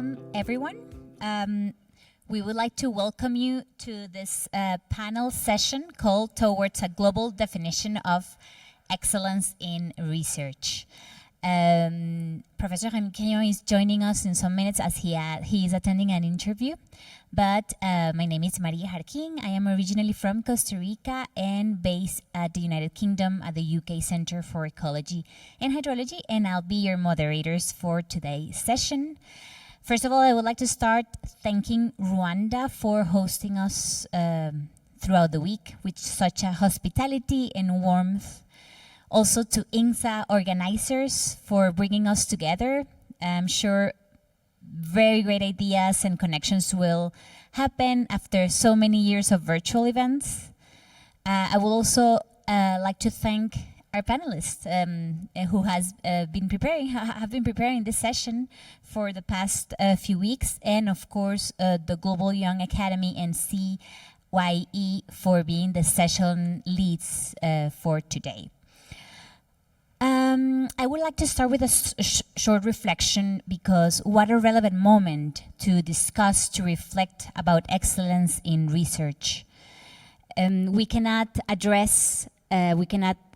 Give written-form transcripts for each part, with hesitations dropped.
welcome everyone. We would like to welcome you to this panel session called Towards a Global Definition of Excellence in Research. Professor Ramquillon is joining us in some minutes as he is attending an interview. But my name is Maria Jarquin. I am originally from Costa Rica and based at the United Kingdom at the UK Center for Ecology and Hydrology, and I'll be your moderators for today's session. First of all, I would like to start thanking Rwanda for hosting us throughout the week with such a hospitality and warmth. Also to INGSA organizers for bringing us together. I'm sure very great ideas and connections will happen after so many years of virtual events. I will also like to thank our panelists who have been preparing this session for the past few weeks, and of course the Global Young Academy and CYE for being the session leads for today. I would like to start with a short reflection, because what a relevant moment to discuss, to reflect about excellence in research. We cannot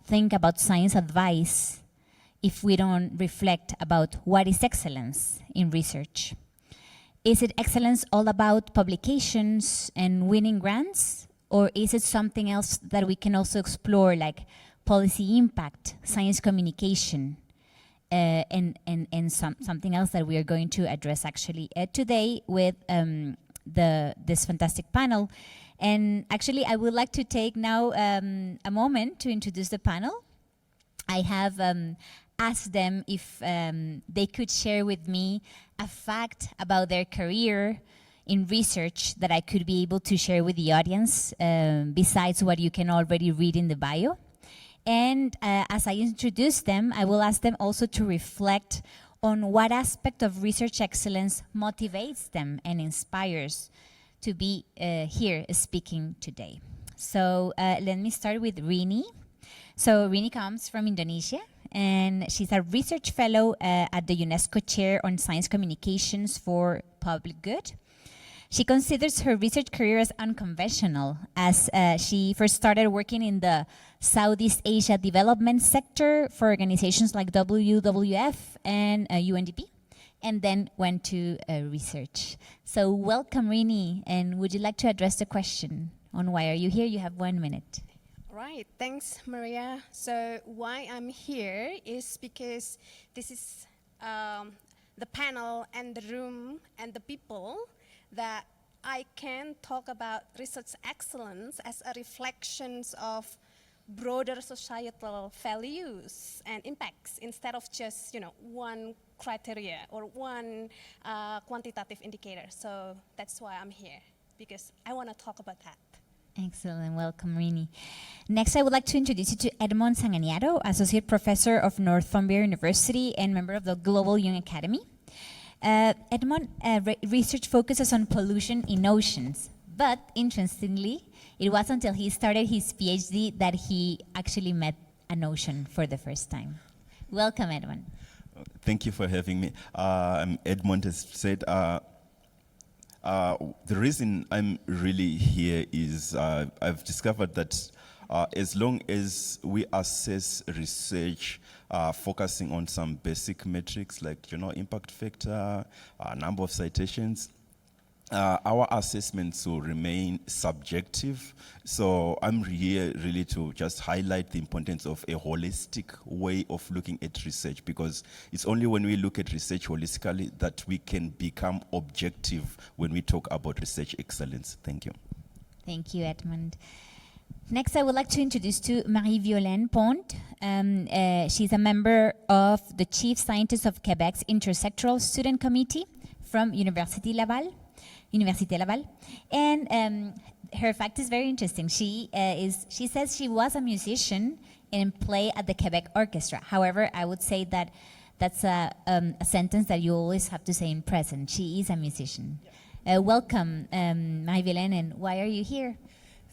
think about science advice if we don't reflect about what is excellence in research. Is it excellence all about publications and winning grants? Or is it something else that we can also explore, like policy impact, science communication, and something else that we are going to address actually today with this fantastic panel. And actually, I would like to take now a moment to introduce the panel. I have asked them if they could share with me a fact about their career in research that I could be able to share with the audience, besides what you can already read in the bio. And as I introduce them, I will ask them also to reflect on what aspect of research excellence motivates them and inspires to be here speaking today. So let me start with Rini. So Rini comes from Indonesia, and she's a research fellow at the UNESCO Chair on Science Communications for Public Good. She considers her research career as unconventional, as she first started working in the Southeast Asia development sector for organizations like WWF and UNDP, and then went to research. So welcome, Rini, and would you like to address the question on why are you here? You have 1 minute. Right, thanks, Maria. So why I'm here is because this is the panel and the room and the people that I can talk about research excellence as a reflection of broader societal values and impacts, instead of just one criteria or one quantitative indicator. So that's why I'm here, because I want to talk about that. Excellent, welcome, Rini. Next, I would like to introduce you to Edmond Sanganiaro, Associate Professor of Northumbria University and member of the Global Young Academy. Edmond research focuses on pollution in oceans, but interestingly, it was until he started his PhD that he actually met an ocean for the first time. Welcome, Edmond. Thank you for having me. Edmond has said, the reason I'm really here is I've discovered that as long as we assess research focusing on some basic metrics like impact factor, number of citations, our assessments will remain subjective. So I'm here really to just highlight the importance of a holistic way of looking at research, because it's only when we look at research holistically that we can become objective when we talk about research excellence. Thank you. Thank you, Edmond. Next, I would like to introduce to Marie-Violaine Pont. She's a member of the Chief Scientist of Quebec's Intersectoral Student Committee from Université Laval. And her fact is very interesting. She says she was a musician and played at the Quebec Orchestra. However, I would say that that's a sentence that you always have to say in present. She is a musician. Welcome, Marie-Violaine, and why are you here?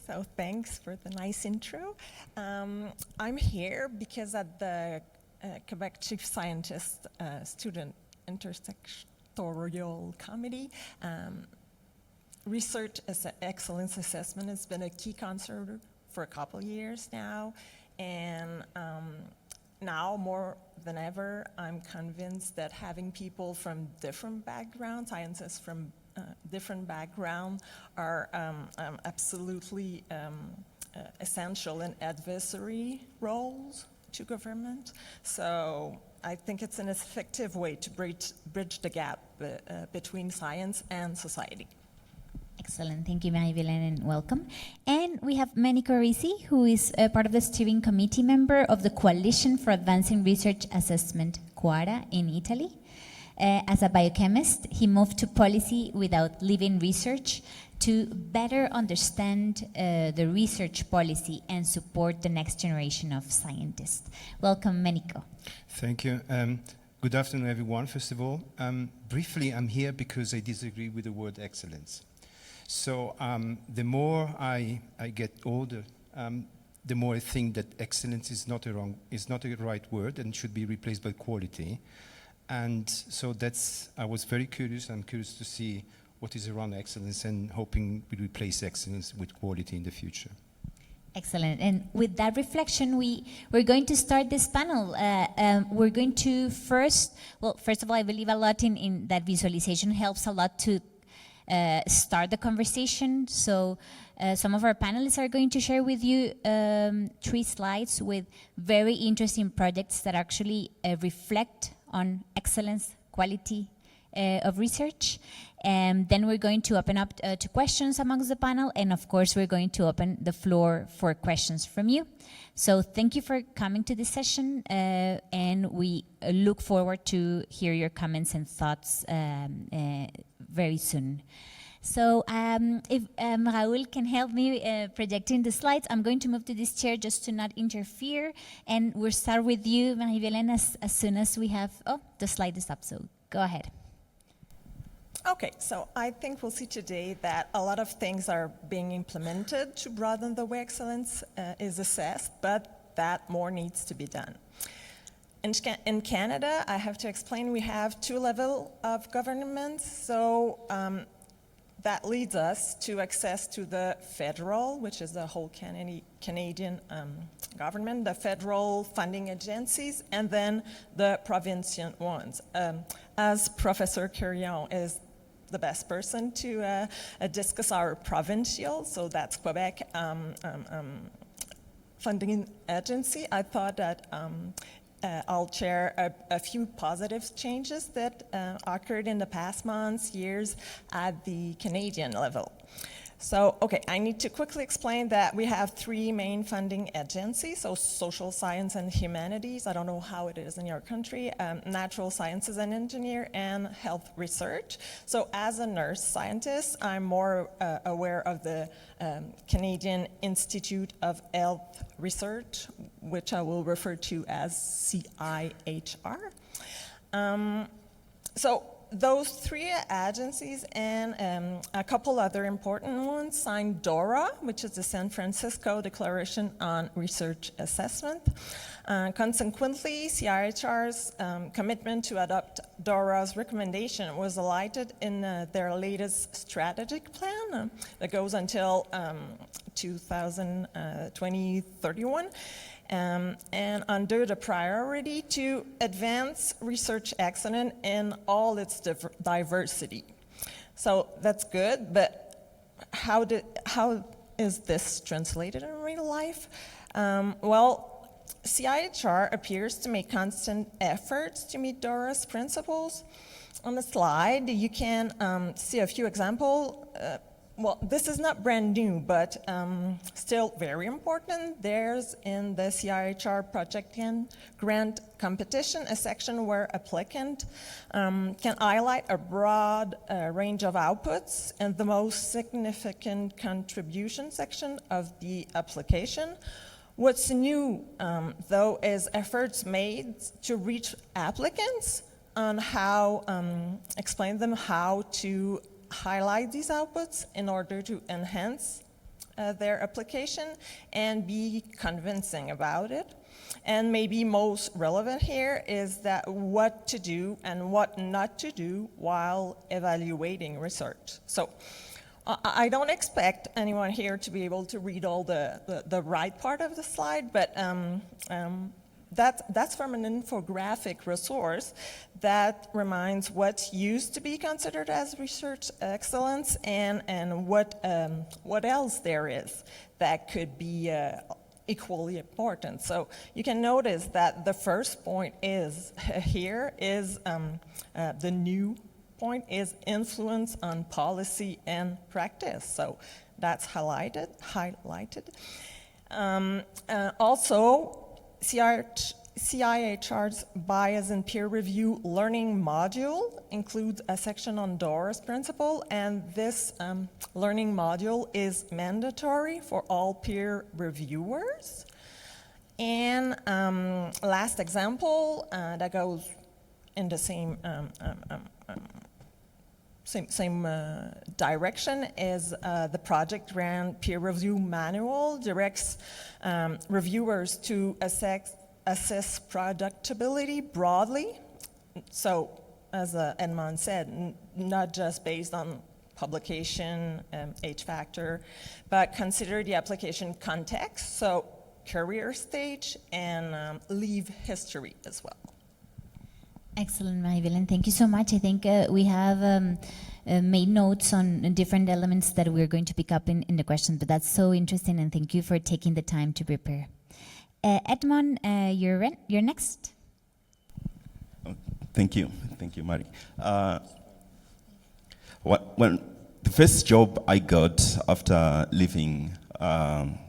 So thanks for the nice intro. I'm here because at the Quebec Chief Scientist Student editorial committee. Research excellence assessment has been a key concern for a couple years now, and now more than ever, I'm convinced that having people from different backgrounds, scientists from different backgrounds, are absolutely essential in advisory roles to government. So I think it's an effective way to bridge the gap between science and society. Excellent. Thank you, Marie-Violaine, and welcome. And we have Menico Risi, who is part of the steering committee member of the Coalition for Advancing Research Assessment, QUARA, in Italy. As a biochemist, he moved to policy without leaving research to better understand the research policy and support the next generation of scientists. Welcome, Menico. Thank you. Good afternoon, everyone, first of all. Briefly, I'm here because I disagree with the word excellence. So the more I get older, the more I think that excellence is not a right word and should be replaced by quality. And so I was very curious. I'm curious to see what is around excellence and hoping we replace excellence with quality in the future. Excellent. And with that reflection, we're going to start this panel. We're going to first of all, I believe a lot in that visualization helps a lot to start the conversation. So some of our panelists are going to share with you 3 slides with very interesting projects that actually reflect on excellence, quality of research. And then we're going to open up to questions amongst the panel. And of course, we're going to open the floor for questions from you. So thank you for coming to this session. And we look forward to hear your comments and thoughts very soon. So if Raul can help me projecting the slides, I'm going to move to this chair just to not interfere. And we'll start with you, Marie-Violaine, as soon as we have, the slide is up, so go ahead. Okay, so I think we'll see today that a lot of things are being implemented to broaden the way excellence is assessed, but that more needs to be done. In Canada, I have to explain, we have 2 levels of government, so that leads us to access to the federal, which is the whole Canadian government, the federal funding agencies, and then the provincial ones. As Professor Curion is the best person to discuss our provincial, so that's Quebec funding agency, I thought that I'll share a few positive changes that occurred in the past months, years at the Canadian level. So, okay, I need to quickly explain that we have 3 main funding agencies, so social science and humanities, I don't know how it is in your country, natural sciences and engineer, and health research. So as a nurse scientist, I'm more aware of the Canadian Institute of Health Research, which I will refer to as CIHR. So those 3 agencies and a couple other important ones signed DORA, which is the San Francisco Declaration on Research Assessment. Consequently, CIHR's commitment to adopt DORA's recommendation was highlighted in their latest strategic plan that goes until 2031. And under the priority to advance research excellence in all its diversity. So that's good, but how is this translated in real life? Well, CIHR appears to make constant efforts to meet DORA's principles. On the slide, you can see a few examples. Well, this is not brand new, but still very important. There's in the CIHR project and grant competition a section where applicant can highlight a broad range of outputs and the most significant contribution section of the application. What's new, though, is efforts made to reach applicants on how, explain them how to highlight these outputs in order to enhance their application and be convincing about it. And maybe most relevant here is that what to do and what not to do while evaluating research. So I don't expect anyone here to be able to read all the right part of the slide, but that's from an infographic resource that reminds what used to be considered as research excellence and what else there is that could be equally important. So you can notice that the first point is here is the new point is influence on policy and practice. So that's highlighted. Also, CIHR's bias and peer review learning module includes a section on Dora's principle, and this learning module is mandatory for all peer reviewers. And last example that goes in the same direction is the project grant peer review manual directs reviewers to assess productability broadly. So as Edmond said, not just based on publication, age factor, but consider the application context, so career stage and leave history as well. Excellent, Marie-Hélène. Thank you so much. I think we have made notes on different elements that we're going to pick up in the questions, but that's so interesting, and thank you for taking the time to prepare. Edmond, you're next. Thank you, Mari. When the first job I got after leaving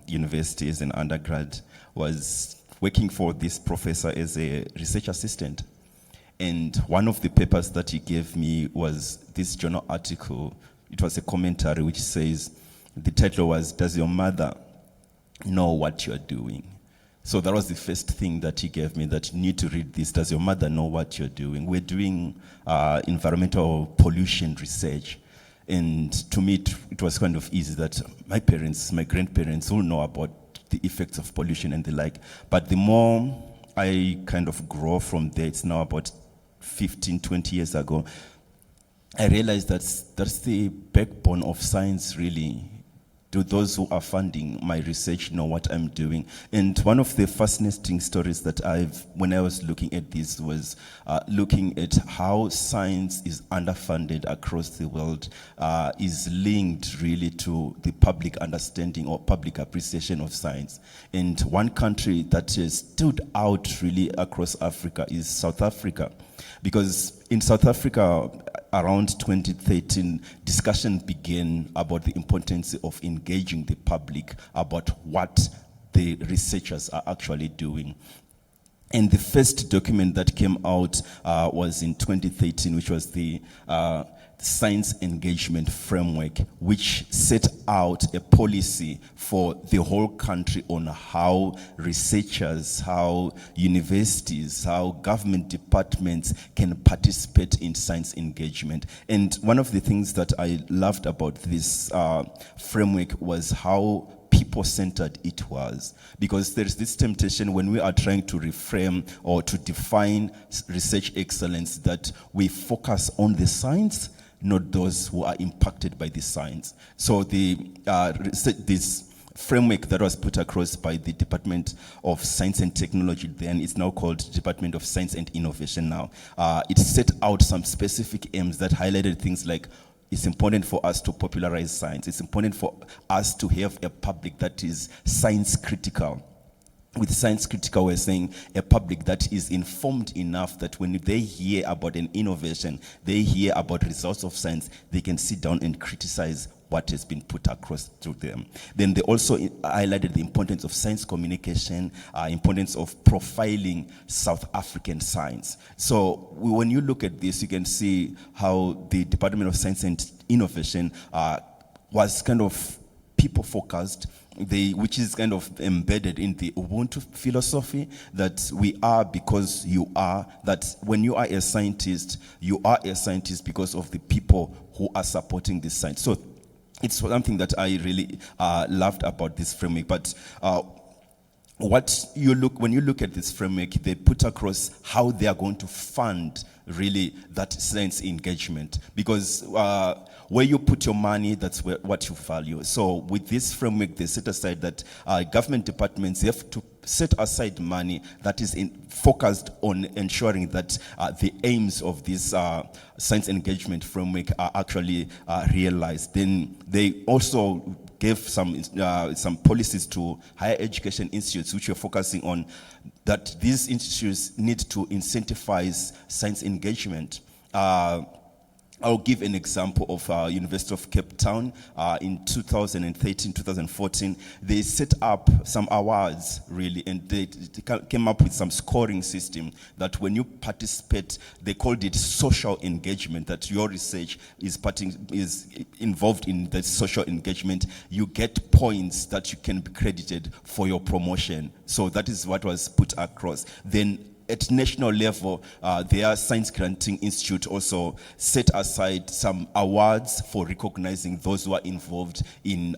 university as an undergrad was working for this professor as a research assistant. And one of the papers that he gave me was this journal article. It was a commentary which says, the title was, "Does your mother know what you're doing?" So that was the first thing that he gave me, that you need to read this. Does your mother know what you're doing? We're doing environmental pollution research. And to me, it was kind of easy that my parents, my grandparents will know about the effects of pollution and the like. But the more I kind of grow from there, it's now about 15, 20 years ago, I realized that's the backbone of science, really. Do those who are funding my research know what I'm doing? And one of the fascinating stories that when I was looking at this, was looking at how science is underfunded across the world, is linked really to the public understanding or public appreciation of science. And one country that has stood out really across Africa is South Africa. Because in South Africa, around 2013, discussion began about the importance of engaging the public about what the researchers are actually doing. And the first document that came out was in 2013, which was the Science Engagement Framework, which set out a policy for the whole country on how researchers, how universities, how government departments can participate in science engagement. And one of the things that I loved about this framework was how people-centered it was, because there's this temptation when we are trying to reframe or to define research excellence that we focus on the science, not those who are impacted by the science. So this framework that was put across by the Department of Science and Technology, then it's now called Department of Science and Innovation now. It set out some specific aims that highlighted things like, it's important for us to popularize science. It's important for us to have a public that is science critical. With science critical, we're saying a public that is informed enough that when they hear about an innovation, they hear about results of science, they can sit down and criticize what has been put across to them. Then they also highlighted the importance of science communication, importance of profiling South African science. So when you look at this, you can see how the Department of Science and Innovation was kind of people-focused, which is kind of embedded in the Ubuntu philosophy, that we are because you are, that when you are a scientist, you are a scientist because of the people who are supporting this science. So it's something that I really loved about this framework. But when you look at this framework, they put across how they are going to fund really that science engagement, because where you put your money, that's what you value. So with this framework, they set aside that government departments have to set aside money that is focused on ensuring that the aims of this science engagement framework are actually realized. Then they also gave some policies to higher education institutes, which were focusing on that these institutes need to incentivize science engagement. I'll give an example of University of Cape Town. In 2013, 2014, they set up some awards, really, and they came up with some scoring system that when you participate, they called it social engagement, that your research is involved in the social engagement. You get points that you can be credited for your promotion. So that is what was put across. Then at national level, their Science Granting Institute also set aside some awards for recognizing those who are involved in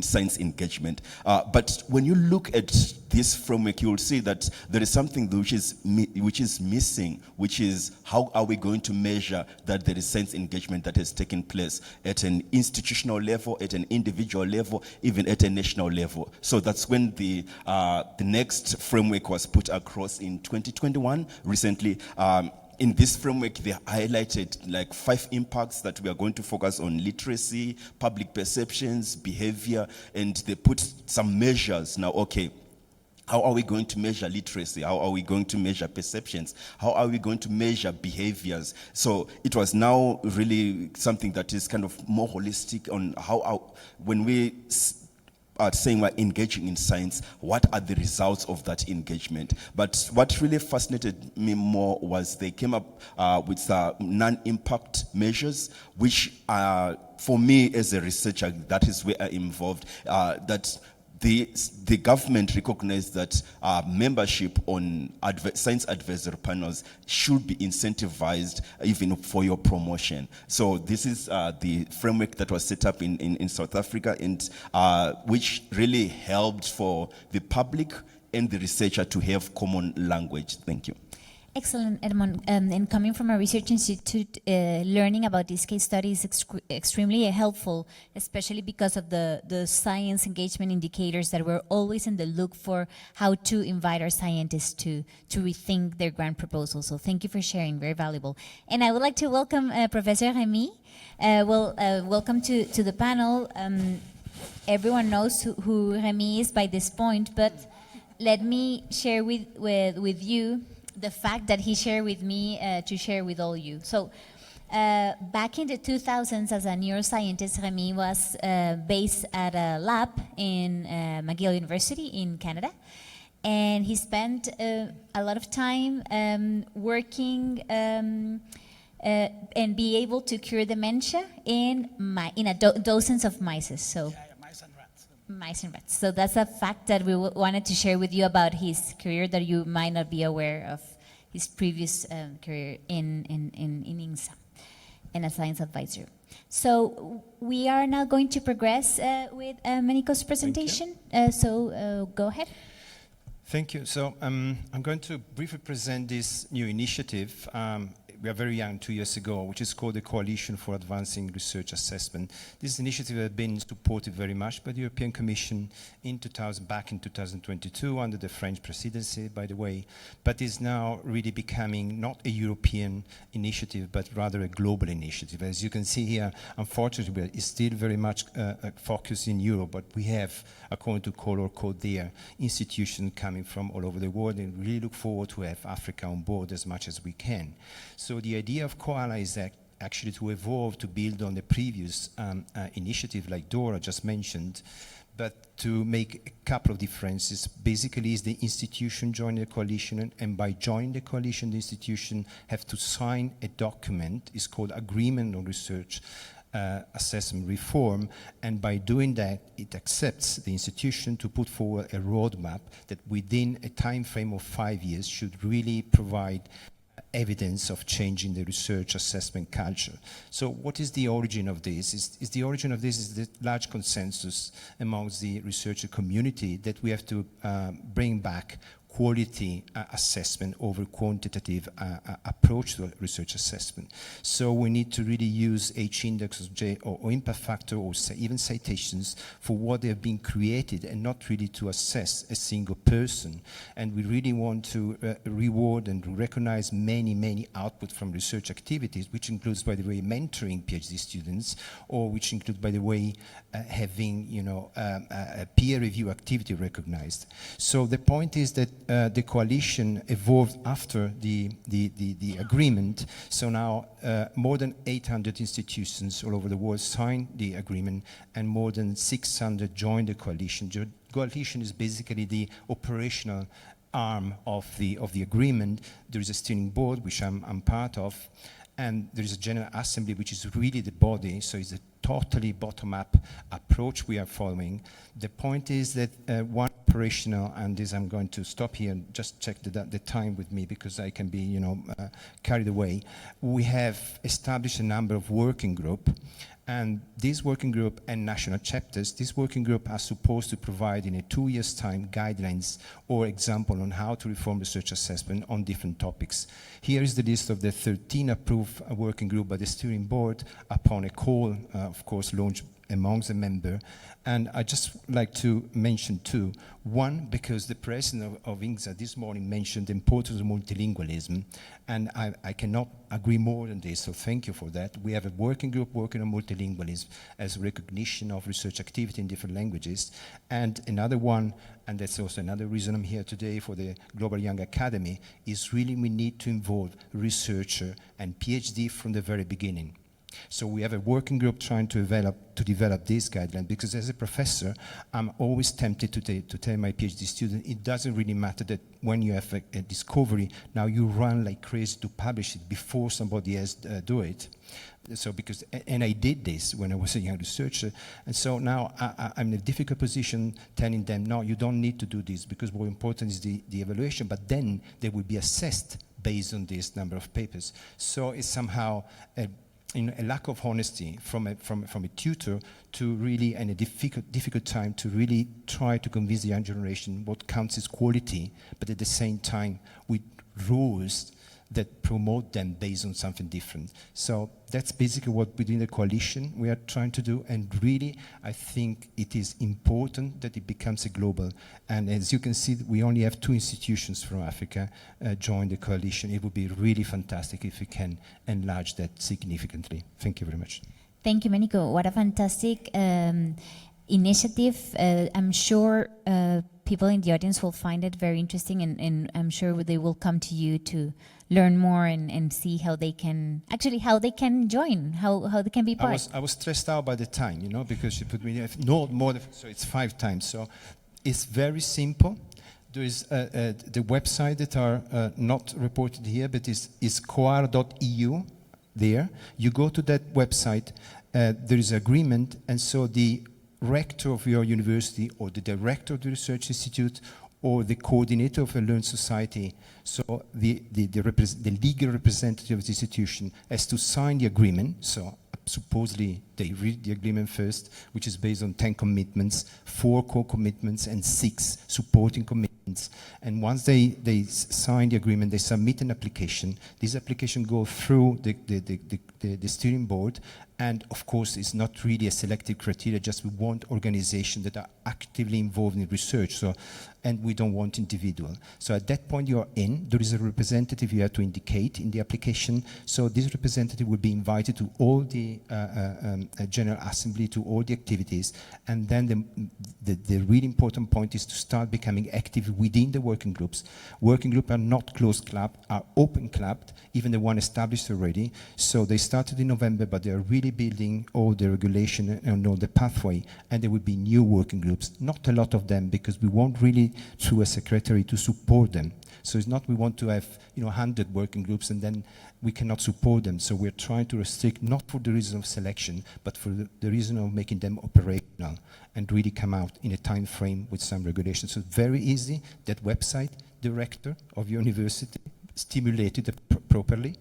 science engagement. But when you look at this framework, you will see that there is something which is missing, which is how are we going to measure that there is science engagement that has taken place at an institutional level, at an individual level, even at a national level. So that's when the next framework was put across in 2021, recently. In this framework, they highlighted like 5 impacts that we are going to focus on: literacy, public perceptions, behavior, and they put some measures. Now, okay, how are we going to measure literacy? How are we going to measure perceptions? How are we going to measure behaviors? So it was now really something that is kind of more holistic on when we are saying we're engaging in science, what are the results of that engagement? But what really fascinated me more was they came up with non-impact measures, which are, for me as a researcher, that is where I'm involved, that the government recognized that membership on science advisory panels should be incentivized even for your promotion. So this is the framework that was set up in South Africa, and which really helped for the public and the researcher to have common language. Thank you. Excellent, Edmond. And coming from a research institute, learning about these case studies is extremely helpful, especially because of the science engagement indicators that we're always in the look for how to invite our scientists to rethink their grant proposals. So thank you for sharing, very valuable. And I would like to welcome Professor Remy. Welcome to the panel. Everyone knows who Remy is by this point, but let me share with you the fact that he shared with me to share with all you. So back in the 2000s, as a neuroscientist, Remy was based at a lab in McGill University in Canada. And he spent a lot of time working and be able to cure dementia in dozens of mice. So mice and rats. So that's a fact that we wanted to share with you about his career that you might not be aware of, his previous career in INGSA and a science advisor. So we are now going to progress with Meniko's presentation. So go ahead. Thank you. So I'm going to briefly present this new initiative. We are very young, 2 years ago, which is called the Coalition for Advancing Research Assessment. This initiative has been supported very much by the European Commission back in 2022 under the French presidency, by the way, but is now really becoming not a European initiative, but rather a global initiative. As you can see here, unfortunately, it's still very much focused in Europe, but we have, according to Color Code there, institutions coming from all over the world, and really look forward to have Africa on board as much as we can. So the idea of Koala is actually to evolve, to build on the previous initiative like Dora just mentioned, but to make a couple of differences. Basically, is the institution joining the coalition, and by joining the coalition, the institution have to sign a document. It's called Agreement on Research Assessment Reform, and by doing that, it accepts the institution to put forward a roadmap that within a time frame of 5 years should really provide evidence of changing the research assessment culture. So what is the origin of this? Is the origin of this is the large consensus amongst the researcher community that we have to bring back quality assessment over quantitative approach to research assessment. So we need to really use H-index or impact factor or even citations for what they have been created and not really to assess a single person. And we really want to reward and recognize many output from research activities, which includes, by the way, mentoring PhD students, or which include, by the way, having a peer review activity recognized. So the point is that the coalition evolved after the agreement. So now more than 800 institutions all over the world signed the agreement, and more than 600 joined the coalition. The coalition is basically the operational arm of the agreement. There is a steering board, which I'm part of, and there is a General Assembly, which is really the body, so it's a totally bottom-up approach we are following. The point is that one operational, and this I'm going to stop here and just check the time with me because I can be, carried away. We have established a number of working groups, and this working group and national chapters, this working group are supposed to provide in a 2 years' time guidelines or example on how to reform research assessment on different topics. Here is the list of the 13 approved working group by the steering board upon a call, of course, launched amongst the member. And I just like to mention two. One, because the president of INGSA this morning mentioned the importance of multilingualism, and I cannot agree more than this, so thank you for that. We have a working group working on multilingualism as recognition of research activity in different languages. And another one, and that's also another reason I'm here today for the Global Young Academy, is really we need to involve researcher and PhD from the very beginning. So we have a working group trying to develop this guideline, because as a professor, I'm always tempted to tell my PhD student, it doesn't really matter that when you have a discovery, now you run like crazy to publish it before somebody else do it. So and I did this when I was a young researcher, and so now I'm in a difficult position telling them, no, you don't need to do this, because more important is the evaluation, but then they will be assessed based on this number of papers. So it's somehow a lack of honesty from a tutor to really, in a difficult time, to really try to convince the young generation what counts as quality, but at the same time with rules that promote them based on something different. So that's basically what within the coalition we are trying to do, and really I think it is important that it becomes a global, and as you can see, we only have 2 institutions from Africa join the coalition. It would be really fantastic if we can enlarge that significantly. Thank you very much. Thank you, Manico. What a fantastic initiative. I'm sure people in the audience will find it very interesting, and I'm sure they will come to you to learn more and see how they can join, how they can be part. I was stressed out by the time, because she put me no more than, so it's 5 times. So it's very simple. There is the website that are not reported here, but is coar.eu. There, you go to that website. There is agreement, and so the rector of your university or the director of the research institute or the coordinator of a learned society, so the legal representative of the institution has to sign the agreement. So supposedly they read the agreement first, which is based on 10 commitments, 4 core commitments and 6 supporting commitments. And once they sign the agreement, they submit an application. This application goes through the steering board, and of course it's not really a selective criteria, just we want organizations that are actively involved in research, and we don't want individual. So at that point you're in, there is a representative you have to indicate in the application, so this representative will be invited to all the General Assembly, to all the activities, and then the really important point is to start becoming active within the working groups. Working groups are not closed club, are open club, even the one established already. So they started in November, but they are really building all the regulation and all the pathway, and there will be new working groups. Not a lot of them, because we want really through a secretary to support them. So it's not we want to have 100 working groups and then we cannot support them. So we're trying to restrict, not for the reason of selection, but for the reason of making them operational and really come out in a time frame with some regulation. So very easy, that website, director of your university, stimulated properly,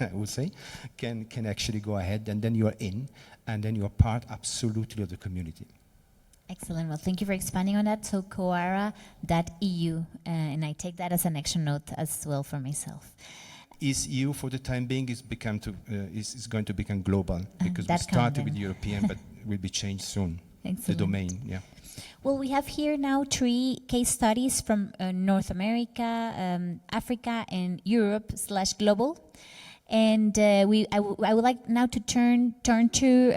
I would say, can actually go ahead, and then you are in, and then you are part absolutely of the community. Excellent. Well, thank you for expanding on that. So coara.eu, and I take that as an action note as well for myself. Is EU for the time being is going to become global, because we that started can with then. European, but will be changed soon. The Excellent. domain, yeah. Well, we have here now 3 case studies from North America, Africa, and Europe/global. And I would like now to turn to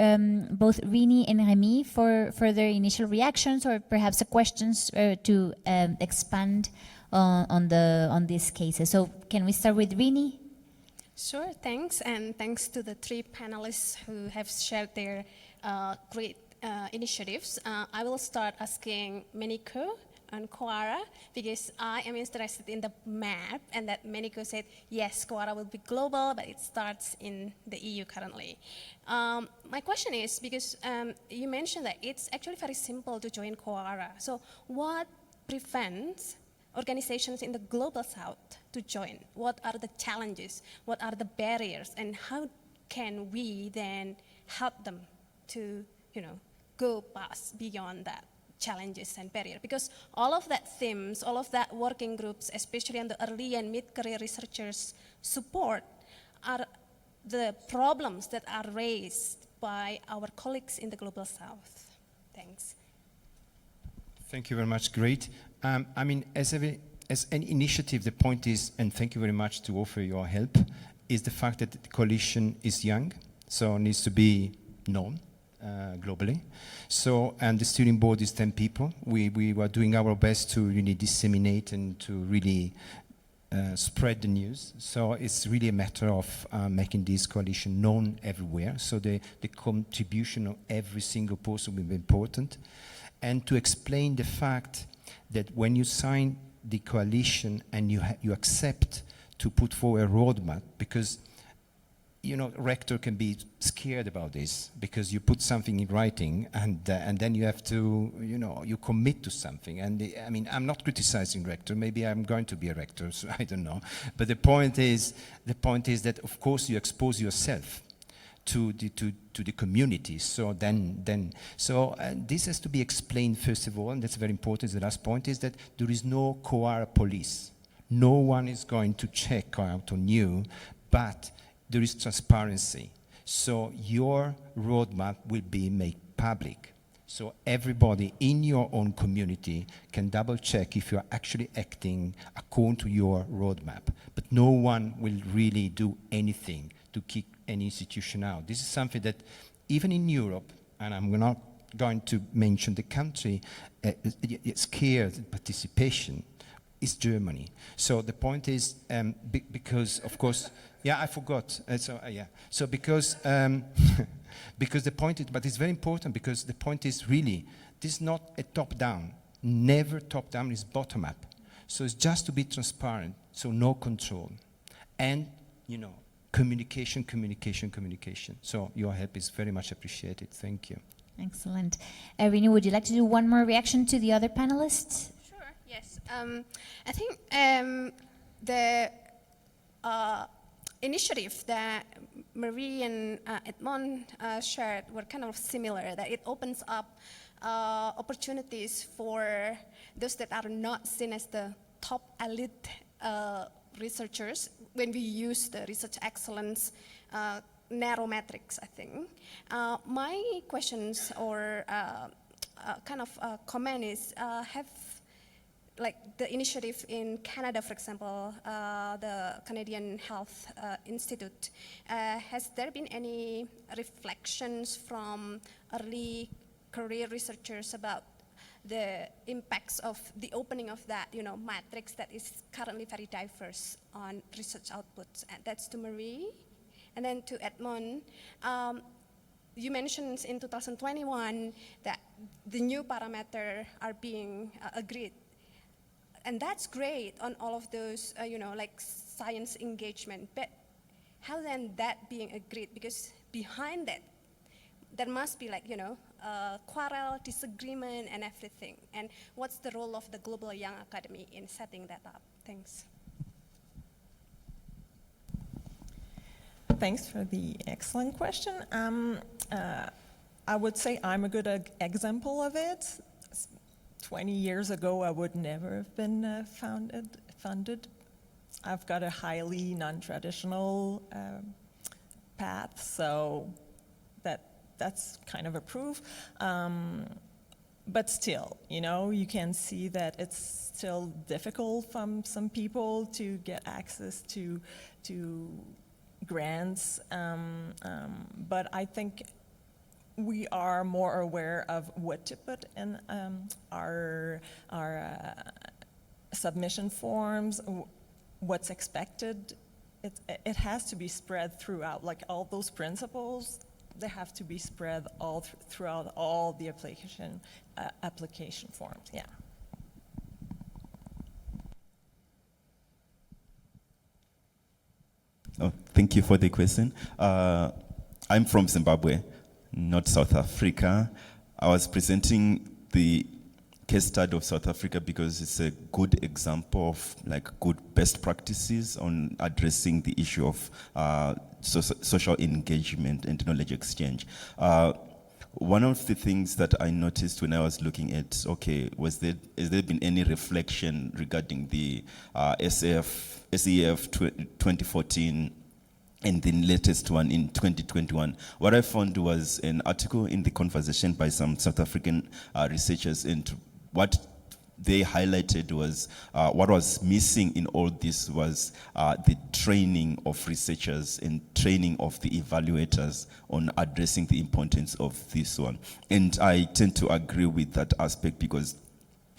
both Rini and Remy for further initial reactions, or perhaps questions to expand on these cases. So can we start with Rini? Sure, thanks, and thanks to the 3 panelists who have shared their great initiatives. I will start asking Meniko and Koara, because I am interested in the map, and that Meniko said, yes, Koara will be global, but it starts in the EU currently. My question is, because you mentioned that it's actually very simple to join Koara. So what prevents organizations in the global south to join? What are the challenges? What are the barriers? And how can we then help them to, go past beyond that challenges and barriers? Because all of that themes, all of that working groups, especially on the early and mid-career researchers support, are the problems that are raised by our colleagues in the global south. Thanks. Thank you very much. Great. I mean, as an initiative, the point is, and thank you very much to offer your help, is the fact that the coalition is young, so needs to be known globally. So, and the steering board is 10 people. We were doing our best to really disseminate and to really spread the news. So it's really a matter of making this coalition known everywhere. So the contribution of every single person will be important. And to explain the fact that when you sign the coalition and you accept to put forward a roadmap, because rector can be scared about this, because you put something in writing and then you have to, you commit to something. And I mean, I'm not criticizing rector. Maybe I'm going to be a rector, so I don't know. But the point is that of course you expose yourself to the community. So this has to be explained first of all, and that's very important. The last point is that there is no Koara police. No one is going to check out on you, but there is transparency. So your roadmap will be made public. So everybody in your own community can double check if you're actually acting according to your roadmap. But no one will really do anything to kick any institution out. This is something that even in Europe, and I'm not going to mention the country, scared participation, is Germany. So the point is, because of course, yeah, I forgot. So because because the point is, but it's very important, because the point is really, this is not a top-down. Never top-down, is bottom-up. So it's just to be transparent, so no control. And, communication. So your help is very much appreciated. Thank you. Excellent. Rini, would you like to do one more reaction to the other panelists? Sure, yes. I think the initiative that Marie and Edmond shared were kind of similar, that it opens up opportunities for those that are not seen as the top elite researchers when we use the research excellence narrow metrics, I think. My questions or comment is, have like the initiative in Canada, for example, the Canadian Health Institute, has there been any reflections from early career researchers about the impacts of the opening of that, matrix that is currently very diverse on research outputs? And that's to Marie. And then to Edmond, you mentioned in 2021 that the new parameters are being agreed. And that's great on all of those, like science engagement. But how then that being agreed? Because behind that, there must be like, quarrel, disagreement, and everything. And what's the role of the Global Young Academy in setting that up? Thanks. Thanks for the excellent question. I would say I'm a good example of it. 20 years ago, I would never have been funded. I've got a highly non-traditional path, so that's kind of a proof. But still, you can see that it's still difficult from some people to get access to grants. But I think we are more aware of what to put in our submission forms, what's expected. It has to be spread throughout, like all those principles, they have to be spread all throughout all the application forms, yeah. Oh, thank you for the question. I'm from Zimbabwe, not South Africa. I was presenting the case study of South Africa because it's a good example of good best practices on addressing the issue of social engagement and knowledge exchange. One of the things that I noticed when I was looking at, has there been any reflection regarding the SEF 2014 and the latest one in 2021? What I found was an article in The Conversation by some South African researchers, and what they highlighted was what was missing in all this was the training of researchers and training of the evaluators on addressing the importance of this one. And I tend to agree with that aspect because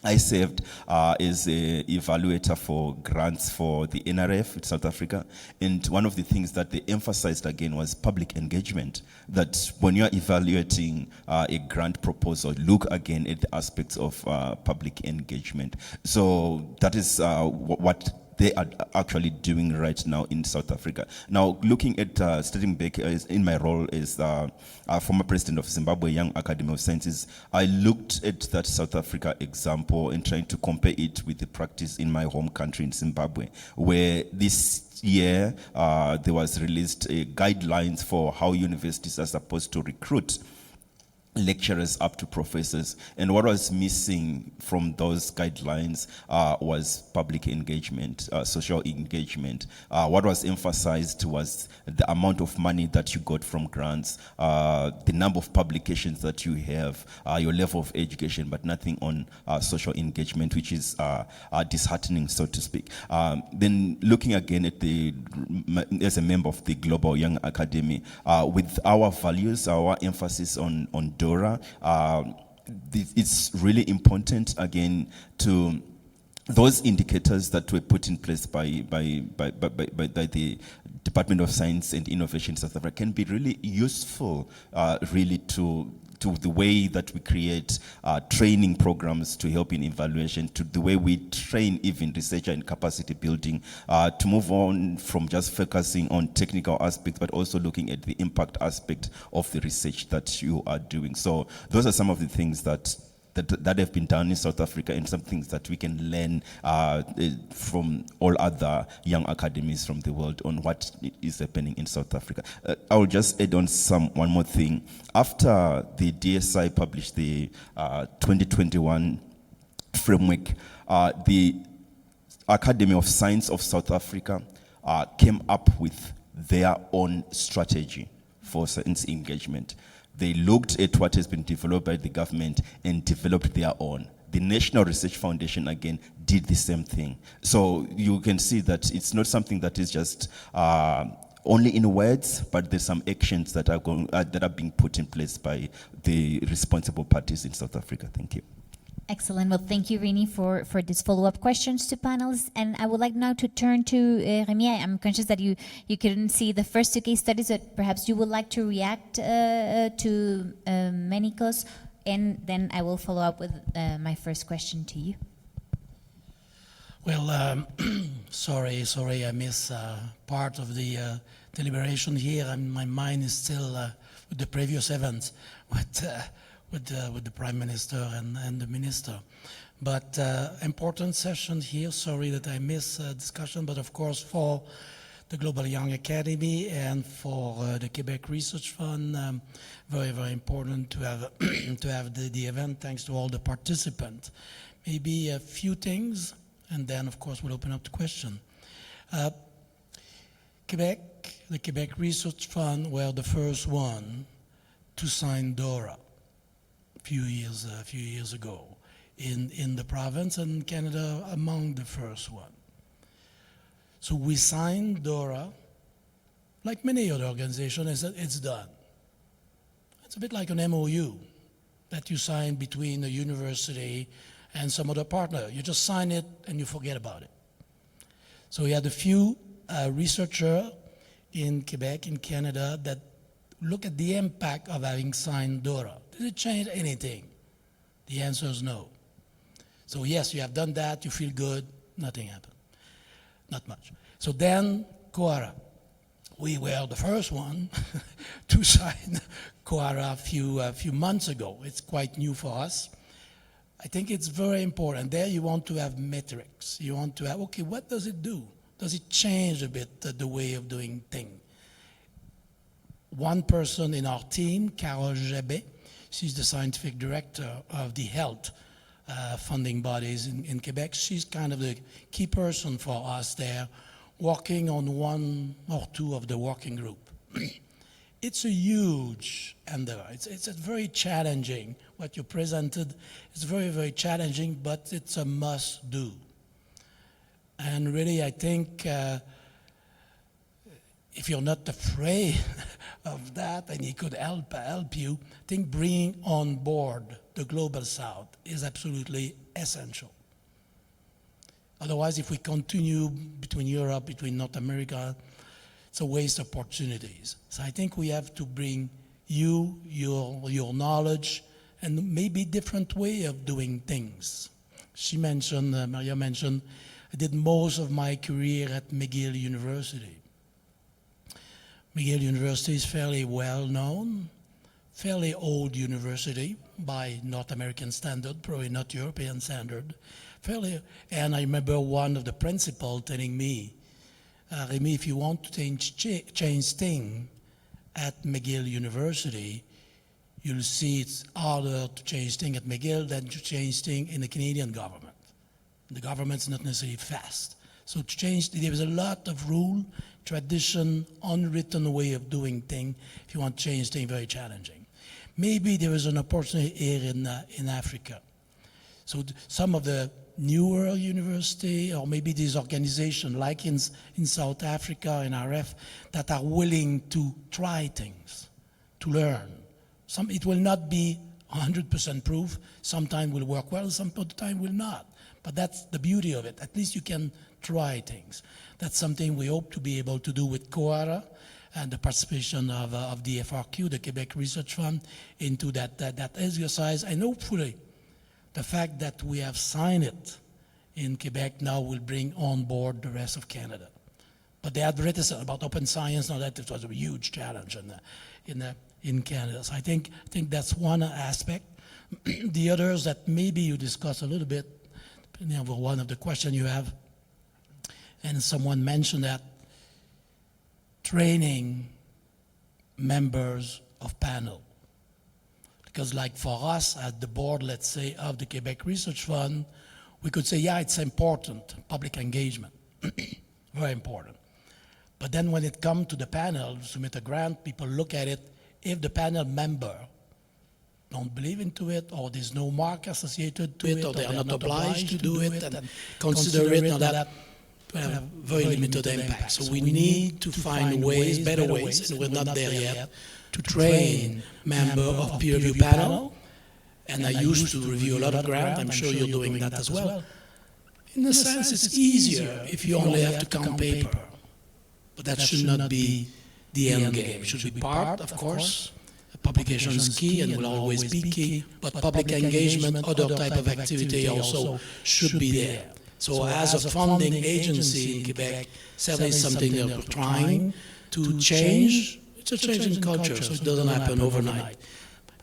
I served as an evaluator for grants for the NRF in South Africa, and one of the things that they emphasized again was public engagement, that when you're evaluating a grant proposal, look again at the aspects of public engagement. So that is what they are actually doing right now in South Africa. Now, looking at stepping back in my role as former president of Zimbabwe Young Academy of Sciences, I looked at that South Africa example and trying to compare it with the practice in my home country in Zimbabwe, where this year there was released guidelines for how universities are supposed to recruit lecturers up to professors, and what was missing from those guidelines was public engagement, social engagement. What was emphasized was the amount of money that you got from grants, the number of publications that you have, your level of education, but nothing on social engagement, which is disheartening, so to speak. Then looking again at as a member of the Global Young Academy, with our values, our emphasis on DORA, it's really important again to those indicators that were put in place by the Department of Science and Innovation South Africa can be really useful really to the way that we create training programs to help in evaluation, to the way we train even researcher and capacity building, to move on from just focusing on technical aspects, but also looking at the impact aspect of the research that you are doing. So those are some of the things that have been done in South Africa, and some things that we can learn from all other young academies from the world on what is happening in South Africa. I will just add on one more thing. After the DSI published the 2021 framework, the Academy of Science of South Africa came up with their own strategy for science engagement. They looked at what has been developed by the government and developed their own. The National Research Foundation, again, did the same thing. So you can see that it's not something that is just only in words, but there's some actions that are being put in place by the responsible parties in South Africa. Thank you. Excellent. Well, thank you, Rini, for these follow-up questions to panelists. And I would like now to turn to Remy. I'm conscious that you couldn't see the first two case studies, but perhaps you would like to react to Meniko's, and then I will follow up with my first question to you. Well, sorry, I missed part of the deliberation here, and my mind is still with the previous events. With the Prime Minister and the Minister. But important session here, sorry that I missed discussion, but of course for the Global Young Academy and for the Quebec Research Fund. Very, very important to have to have the event. Thanks to all the participants. Maybe a few things, and then of course we'll open up to question. Quebec, the Quebec Research Fund were the first one to sign DORA a few years ago in the province, and Canada among the first one. So we signed DORA, like many other organizations, it's done. It's a bit like an MOU that you sign between a university and some other partner. You just sign it and you forget about it. So we had a few researchers in Quebec, in Canada, that look at the impact of having signed DORA. Did it change anything? The answer is no. So yes, you have done that, you feel good, nothing happened. Not much. So then, COARA. We were the first one to sign COARA a few months ago. It's quite new for us. I think it's very important. There you want to have metrics. You want to have, okay, what does it do? Does it change a bit the way of doing things? One person in our team, Carole Jabet, she's the scientific director of the health funding bodies in Quebec. She's kind of the key person for us there, working on one or two of the working group. It's a huge endeavor. It's a very challenging. What you presented is very, very challenging, but it's a must do. And really, I think if you're not afraid of that and it could help you, I think bringing on board the Global South is absolutely essential. Otherwise, if we continue between Europe, between North America, it's a waste of opportunities. So I think we have to bring you, your knowledge, and maybe different way of doing things. She mentioned, Maria mentioned, I did most of my career at McGill University. McGill University is fairly well known, fairly old university by North American standard, probably not European standard. And I remember one of the principals telling me, Remy, if you want to change things at McGill University, you'll see it's harder to change things at McGill than to change things in the Canadian government. The government's not necessarily fast. So to change, there is a lot of rule, tradition, unwritten way of doing things. If you want to change things, very challenging. Maybe there is an opportunity here in Africa. So some of the newer university, or maybe these organizations like in South Africa, in RF, that are willing to try things, to learn. It will not be 100% proof. Sometimes will work well, some time will not. But that's the beauty of it. At least you can try things. That's something we hope to be able to do with COARA and the participation of the FRQ, the Quebec Research Fund, into that exercise. And hopefully, the fact that we have signed it in Quebec now will bring on board the rest of Canada. But they had reticence about open science, now that it was a huge challenge in Canada. So I think that's one aspect. The others that maybe you discuss a little bit, depending on one of the questions you have, and someone mentioned that training members of panel. Because like for us at the board, let's say, of the Quebec Research Fund, we could say, yeah, it's important, public engagement, very important. But then when it comes to the panel, submit a grant, people look at it. If the panel member don't believe into it, or there's no mark associated to it, or they are not obliged to do it, and consider it, that have very limited impact. So we need to find ways, better ways, and we're not there yet, to train member of peer review panel. And I used to review a lot of grants. I'm sure you're doing that as well. In a sense, it's easier if you only have to count paper. But that should not be the end game. It should be part, of course. Publication is key and will always be key, but public engagement, other type of activity also should be there. So as a funding agency in Quebec, certainly something that we're trying to change. It's a change in culture, so it doesn't happen overnight.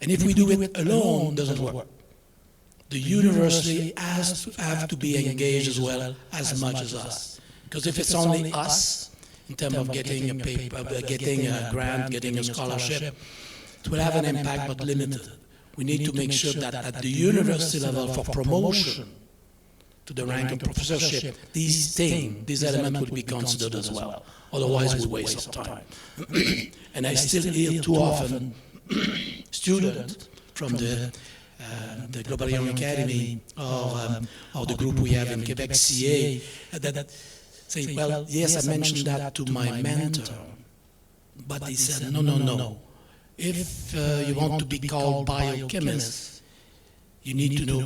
And if we do it alone, it doesn't work. The university has to have to be engaged as well as much as us. Because if it's only us, in terms of getting a paper, getting a grant, getting a scholarship, it will have an impact, but limited. We need to make sure that at the university level for promotion to the rank of professorship, these elements will be considered as well. Otherwise, we waste our time. And I still hear too often students from the Global Young Academy or the group we have in Quebec, CA, that say, well, yes, I mentioned that to my mentor, but he said, no. If you want to be called biochemist, you need to know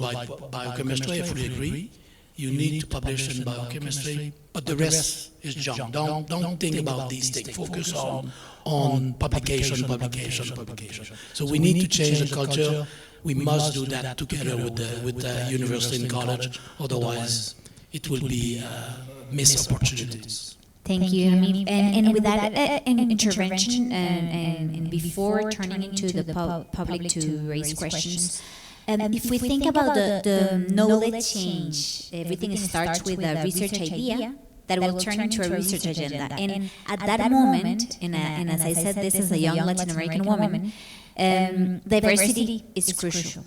biochemistry, I fully agree. You need to publish in biochemistry, but the rest is junk. Don't think about these things. Focus on publication. So we need to change the culture. We must do that together with the university and college. Otherwise, it will be missed opportunities. Thank you. And with that intervention, and before turning into the public to raise questions, if we think about the knowledge change, everything starts with a research idea that will turn into a research agenda. And at that moment, and as I said, this is a young Latin American woman, diversity is crucial.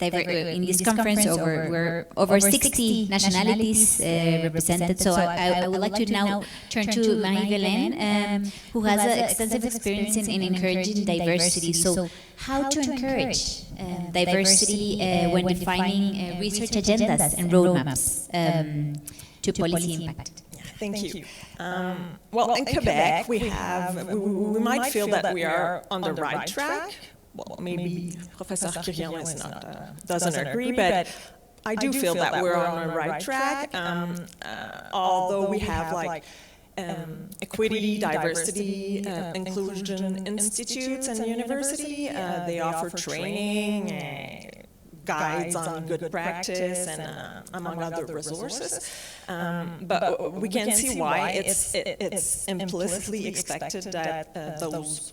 In this conference, over 60 nationalities represented. So I would like to now turn to Marie-Hélène, who has extensive experience in encouraging diversity. So how to encourage diversity when defining research agendas and roadmaps to policy impact? Thank you. Well, in Quebec, we might feel that we are on the right track. Well, maybe Professor Quirion doesn't agree, but I do feel that we're on the right track. Although we have equity, diversity, inclusion institutes and university, they offer training, guides on good practice, and among other resources. But we can see why it's implicitly expected that those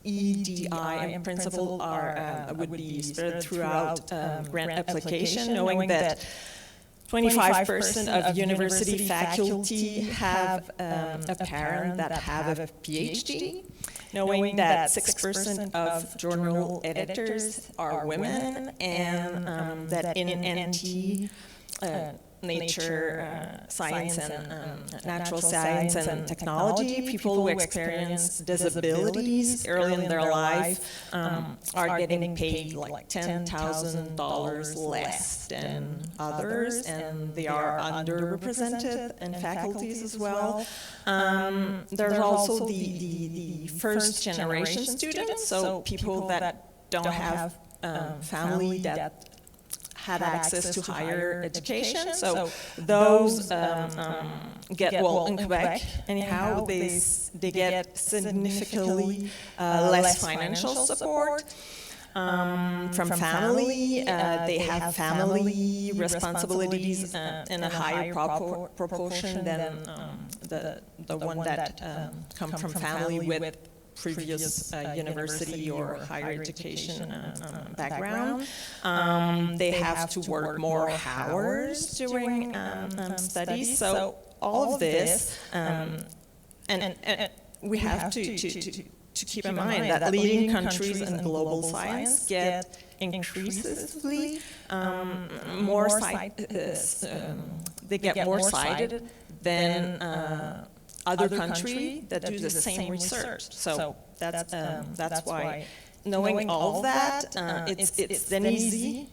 EDI in principle would be spread throughout grant application, knowing that 25% of university faculty have a parent that have a PhD, knowing that 6% of journal editors are women, and that in NT, nature, science, and natural science and technology, people who experience disabilities early in their life are getting paid like $10,000 less than others, and they are underrepresented in faculties as well. There's also the first generation students, so people that don't have family that had access to higher education. So those get, well, in Quebec, anyhow, they get significantly less financial support from family. They have family responsibilities in a higher proportion than the one that come from family with previous university or higher education background. They have to work more hours during studies. So all of this, and we have to keep in mind that leading countries in global science get increasingly more they get more cited than other countries that do the same research. So that's why knowing all of that, it's then easy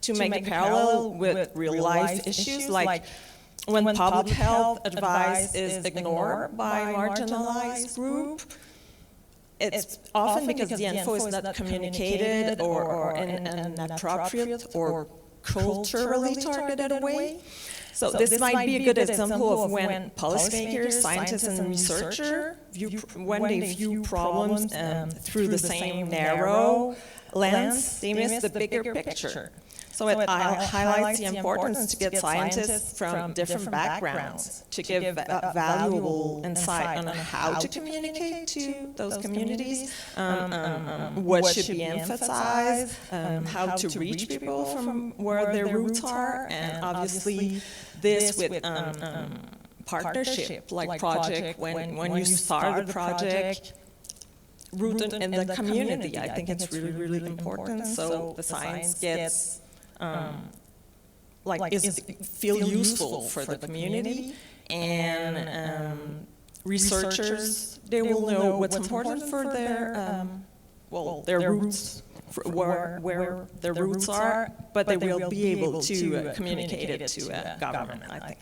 to make a parallel with real life issues, like when public health advice is ignored by marginalized group. It's often because the info is not communicated or in an appropriate or culturally targeted way. So this might be a good example of when policymakers, scientists, and researchers, when they view problems through the same narrow lens, they miss the bigger picture. So it highlights the importance to get scientists from different backgrounds to give valuable insight on how to communicate to those communities, what should be emphasized, how to reach people from where their roots are, and obviously this with partnership, like project, when you start the project, rooted in the community. I think it's really, really important. So the science gets, feel useful for the community, and researchers, they will know what's important for their, their roots, where their roots are, but they will be able to communicate it to government, I think.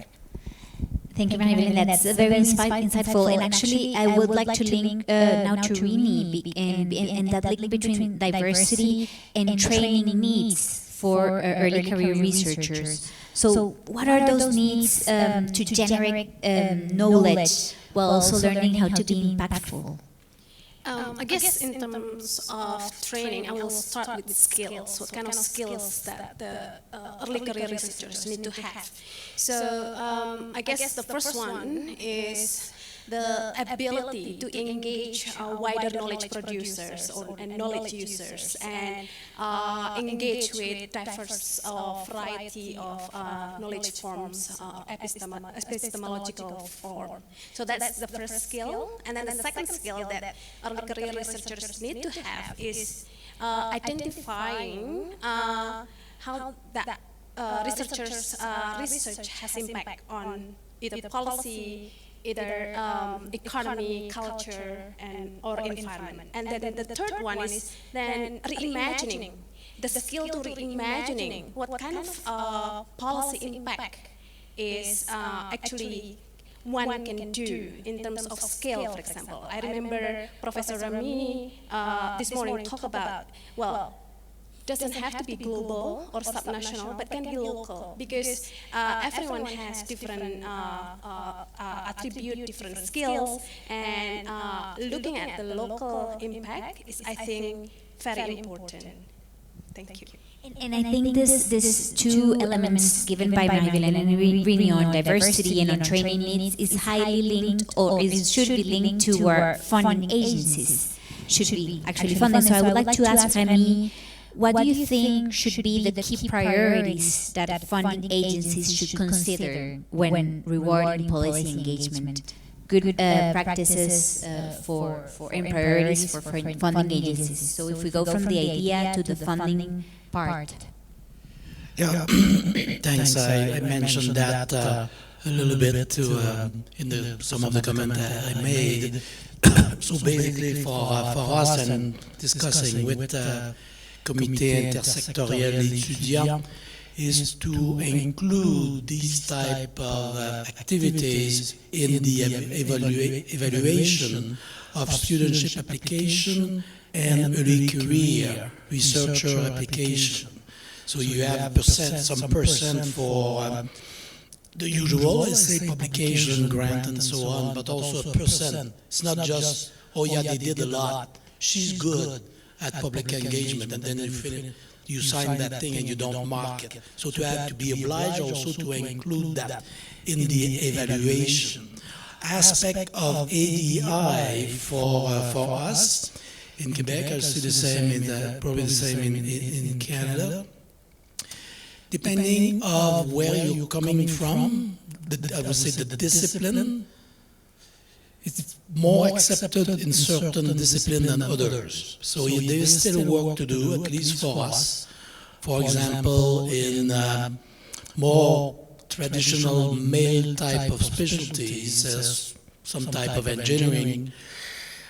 Thank you, Marie-Hélène. That's very insightful. And actually, I would like to link now to Rini and that link between diversity and training needs for early career researchers. So what are those needs to generate knowledge while also learning how to be impactful? I guess in terms of training, I will start with skills. What kind of skills that the early career researchers need to have? So I guess the first one is the ability to engage wider knowledge producers and knowledge users, and engage with diverse variety of knowledge forms, epistemological form. So that's the first skill. And then the second skill that early career researchers need to have is identifying how that researchers' research has impact on either policy, either economy, culture, or environment. And then the third one is then reimagining, the skill to reimagining what kind of policy impact is actually one can do in terms of scale, for example. I remember Professor Rami this morning talk about, well, doesn't have to be global or subnational, but can be local, because everyone has different attribute, different skills, and looking at the local impact is, I think, very important. Thank you. And I think this two elements given by Marie-Hélène and Rini on diversity and on training needs is highly linked, or it should be linked to our funding agencies. Should be actually funding. So I would like to ask Rami, what do you think should be the key priorities that funding agencies should consider when rewarding policy engagement? Good practices and priorities for funding agencies. So if we go from the idea to the funding part. Yeah, thanks. I mentioned that a little bit in some of the comments I made. So basically, for us and discussing with Comité intersectoriel étudiant is to include these type of activities in the evaluation of studentship application and early career researcher application. So you have some percent for the usual, let's say, publication, grant, and so on, but also a percent. It's not just, oh yeah, they did a lot, she's good at public engagement, and then you sign that thing and you don't mark it. So to have to be obliged also to include that in the evaluation. Aspect of ADI for us in Quebec, I see the same, probably the same in Canada. Depending on where you're coming from, I would say the discipline, it's more accepted in certain disciplines than others. So there is still work to do, at least for us. For example, in more traditional male type of specialties, some type of engineering,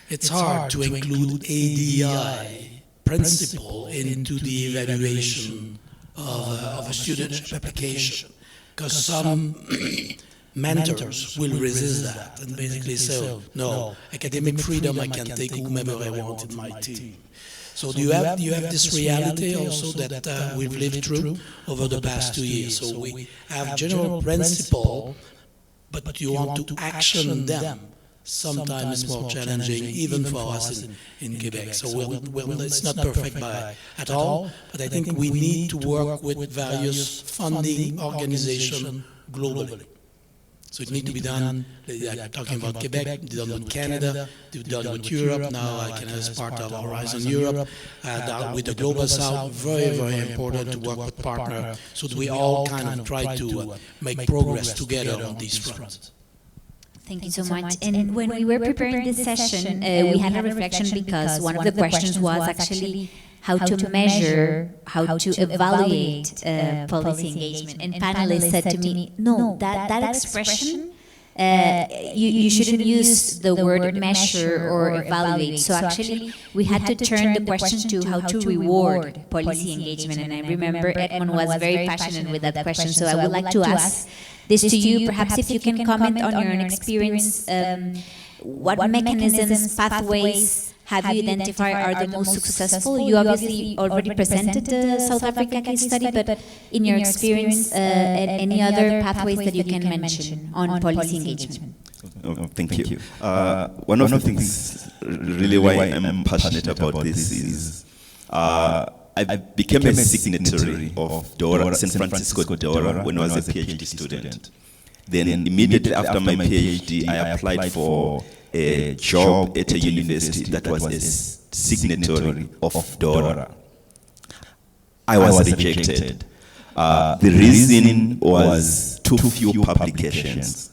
it's hard to include ADI principle into the evaluation of a student application, because some mentors will resist that and basically say, no, academic freedom, I can take whomever I want in my team. So do you have this reality also that we've lived through over the past 2 years? So we have general principle, but you want to action them. Sometimes it's more challenging, even for us in Quebec. So it's not perfect at all, but I think we need to work with various funding organizations globally. So it needs to be done, I'm talking about Quebec, done with Canada, done with Europe, now Canada is part of Horizon Europe, with the Global South, very, very important to work with partners, so that we all kind of try to make progress together on these fronts. Thank you so much. And when we were preparing this session, we had a reflection because one of the questions was actually how to measure, how to evaluate policy engagement. And panelists said to me, no, that expression, you shouldn't use the word measure or evaluate. So actually, we had to turn the question to how to reward policy engagement. And I remember Edmond was very passionate with that question. So I would like to ask this to you. Perhaps if you can comment on your own experience, what mechanisms, pathways have you identified are the most successful? You obviously already presented the South Africa case study, but in your experience, any other pathways that you can mention on policy engagement? Thank you. One of the things really why I'm passionate about this is I became a signatory of DORA, San Francisco DORA, when I was a PhD student. Then immediately after my PhD, I applied for a job at a university that was a signatory of DORA. I was rejected. The reason was too few publications,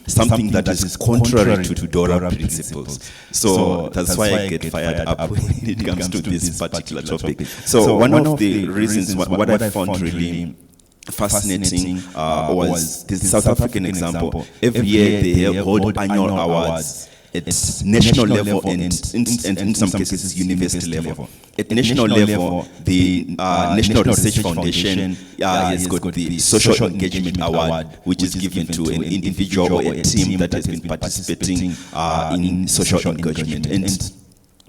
something that is contrary to DORA principles. So that's why I get fired up when it comes to this particular topic. So one of the reasons, what I found really fascinating was this South African example. Every year they hold annual awards at national level and in some cases university level. At national level, the National Research Foundation has got the Social Engagement Award, which is given to an individual or a team that has been participating in social engagement. And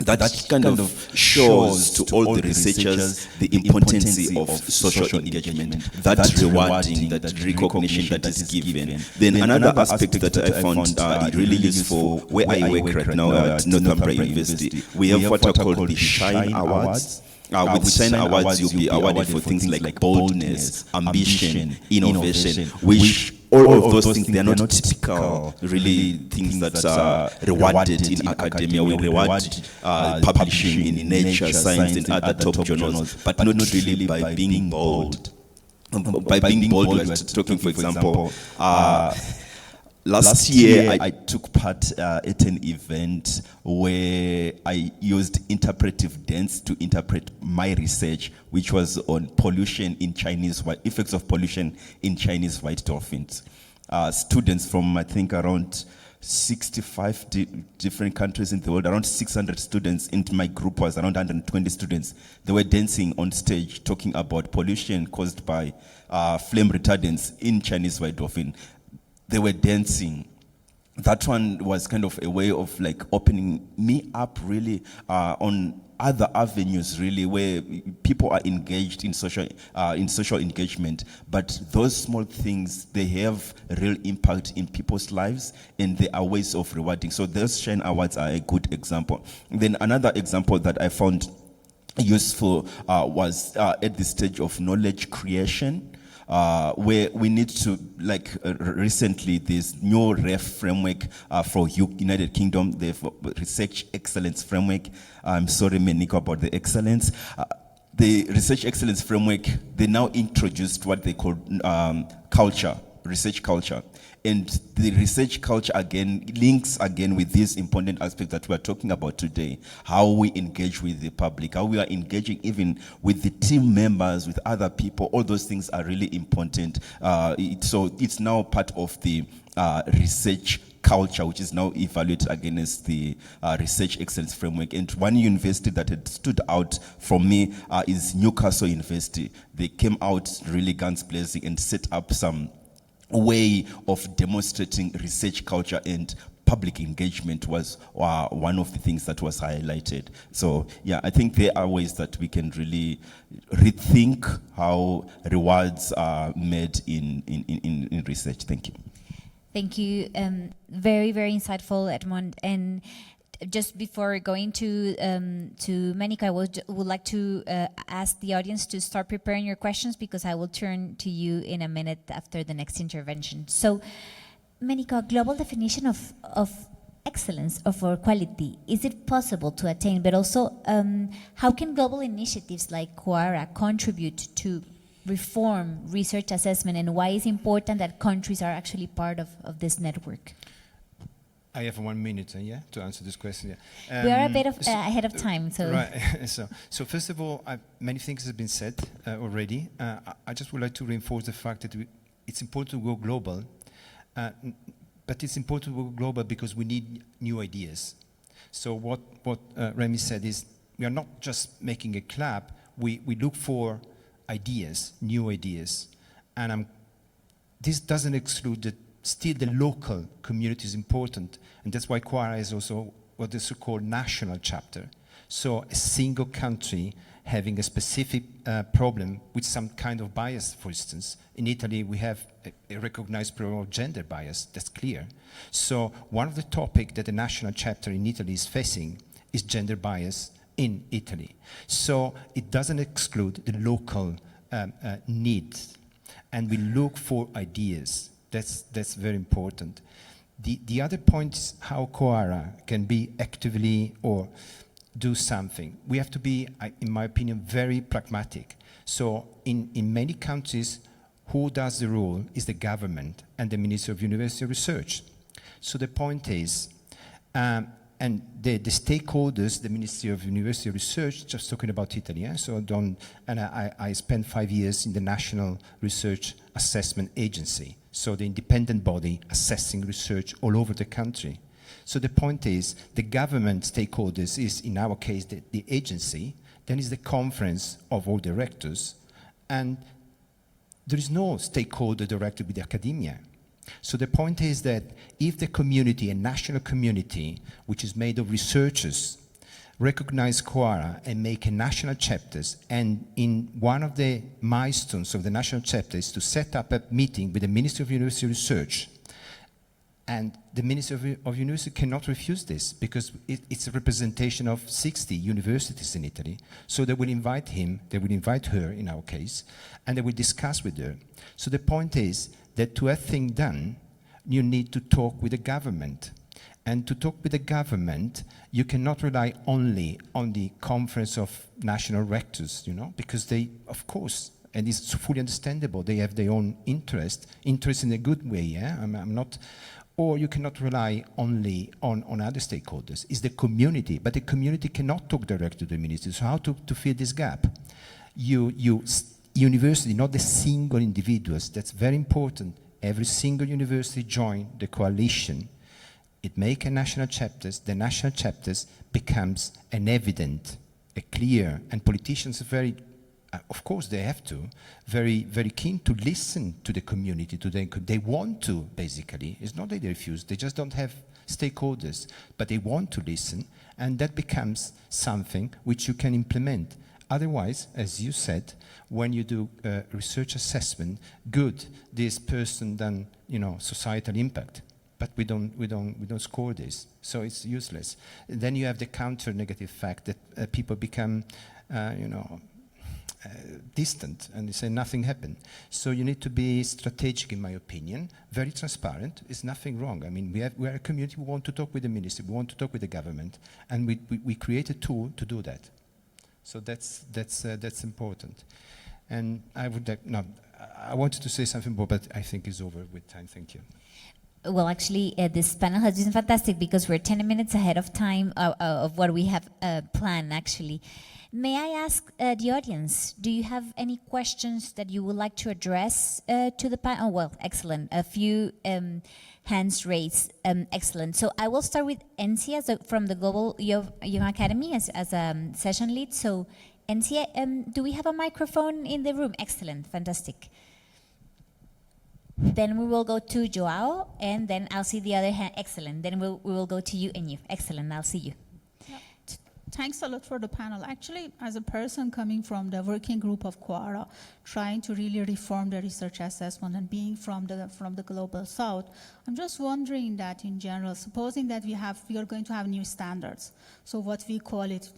that kind of shows to all the researchers the importance of social engagement, that rewarding, that recognition that is given. Then another aspect that I found really useful, where I work right now at Northumbria University, we have what are called the Shine Awards. With Shine Awards, you'll be awarded for things like boldness, ambition, innovation, which all of those things, they are not typical, really, things that are rewarded in academia. We reward publishing in Nature, Science, and other top journals, but not really by being bold. By being bold, we are talking, for example, last year I took part at an event where I used interpretive dance to interpret my research, which was on pollution in effects of pollution in Chinese white dolphins. Students from, I think, around 65 different countries in the world, around 600 students, and my group was around 120 students. They were dancing on stage talking about pollution caused by flame retardants in Chinese white dolphin. They were dancing. That one was kind of a way of like opening me up really on other avenues really where people are engaged in social engagement, but those small things, they have real impact in people's lives and they are ways of rewarding. So those Shine Awards are a good example. Then another example that I found useful was at the stage of knowledge creation. Where we need to, like recently, this new REF framework for United Kingdom, the Research Excellence Framework. I'm sorry, Meniko, about the excellence. The Research Excellence Framework, they now introduced what they call culture, research culture. And the research culture again links again with this important aspect that we're talking about today, how we engage with the public, how we are engaging even with the team members, with other people. All those things are really important. So it's now part of the research culture, which is now evaluated against the Research Excellence Framework. And one university that had stood out from me is Newcastle University. They came out really guns blazing and set up some way of demonstrating research culture, and public engagement was one of the things that was highlighted. So yeah, I think there are ways that we can really rethink how rewards are made in research. Thank you. Thank you. Very, very insightful, Edmond. And just before going to Menika, I would like to ask the audience to start preparing your questions, because I will turn to you in a minute after the next intervention. So, Menika, global definition of excellence or quality, is it possible to attain? But also, how can global initiatives like Quora contribute to reform research assessment, and why is it important that countries are actually part of this network? I have 1 minute, yeah, to answer this question. Yeah. We are a bit ahead of time, so. Right. so first of all, many things have been said already. I just would like to reinforce the fact that it's important to go global, but it's important to go global because we need new ideas. So what Remy said is, we are not just making a club, we look for ideas, new ideas. And this doesn't exclude that still the local community is important, and that's why Quara is also what is so-called national chapter. So a single country having a specific problem with some kind of bias, for instance. In Italy, we have a recognized problem of gender bias, that's clear. So one of the topics that the national chapter in Italy is facing is gender bias in Italy. So it doesn't exclude the local needs. And we look for ideas. That's very important. The other point is how Quara can be actively or do something. We have to be, in my opinion, very pragmatic. So in many countries, who does the rule is the government and the Ministry of University Research. So the point is, and the stakeholders, the Ministry of University Research, just talking about Italy, yeah? So I spent 5 years in the National Research Assessment Agency, so the independent body assessing research all over the country. So the point is, the government stakeholders is, in our case, the agency, then is the conference of all directors, and there is no stakeholder directly with the academia. So the point is that if the community, a national community, which is made of researchers, recognize Quara and make a national chapters, and in one of the milestones of the national chapter is to set up a meeting with the Ministry of University Research, and the Ministry of University cannot refuse this because it's a representation of 60 universities in Italy. So they will invite him, they will invite her in our case, and they will discuss with her. So the point is that to have things done, you need to talk with the government. And to talk with the government, you cannot rely only on the Conference of National Rectors, you know, because they, of course, and it's fully understandable, they have their own interest in a good way, yeah? I'm not, or you cannot rely only on other stakeholders. It's the community, but the community cannot talk directly to the ministry. So how to fill this gap? University, not the single individuals, that's very important. Every single university join the coalition. It make a national chapters, the national chapters becomes an evident, a clear, and politicians are very, of course they have to, very, very keen to listen to the community, they want to, basically. It's not that they refuse, they just don't have stakeholders, but they want to listen, and that becomes something which you can implement. Otherwise, as you said, when you do research assessment, good, this person done, you know, societal impact, but we don't score this, so it's useless. Then you have the counter negative fact that people become, distant, and they say nothing happened. So you need to be strategic, in my opinion, very transparent. There's nothing wrong. I mean, we are a community who want to talk with the ministry, we want to talk with the government, and we create a tool to do that. So that's important. And I would like, no, I wanted to say something more, but I think it's over with time. Thank you. Well, actually, this panel has been fantastic because we're 10 minutes ahead of time of what we have planned, actually. May I ask the audience, do you have any questions that you would like to address to the panel? Oh, well, excellent. A few hands raised. Excellent. So I will start with INGSA from the Global Young Academy as a session lead. So INGSA, do we have a microphone in the room? Excellent. Fantastic. Then we will go to Joao, and then I'll see the other hand. Excellent. Then we will go to you and you. Excellent. I'll see you. Thanks a lot for the panel. Actually, as a person coming from the working group of Quara, trying to really reform the research assessment and being from the global south, I'm just wondering that in general, supposing that we are going to have new standards. So what we call it,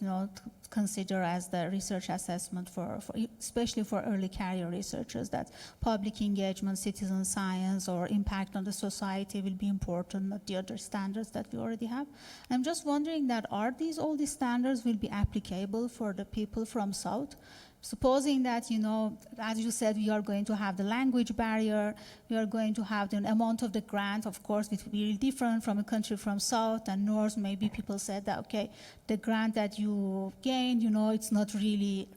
consider as the research assessment for especially for early career researchers, that public engagement, citizen science, or impact on the society will be important, not the other standards that we already have. I'm just wondering that all these standards will be applicable for the people from South? supposing that, you know, as you said, we are going to have the language barrier, we are going to have the amount of the grant, of course, it will be really different from a country from south and north. Maybe people said that, okay, the grant that you gained, you know, it's not really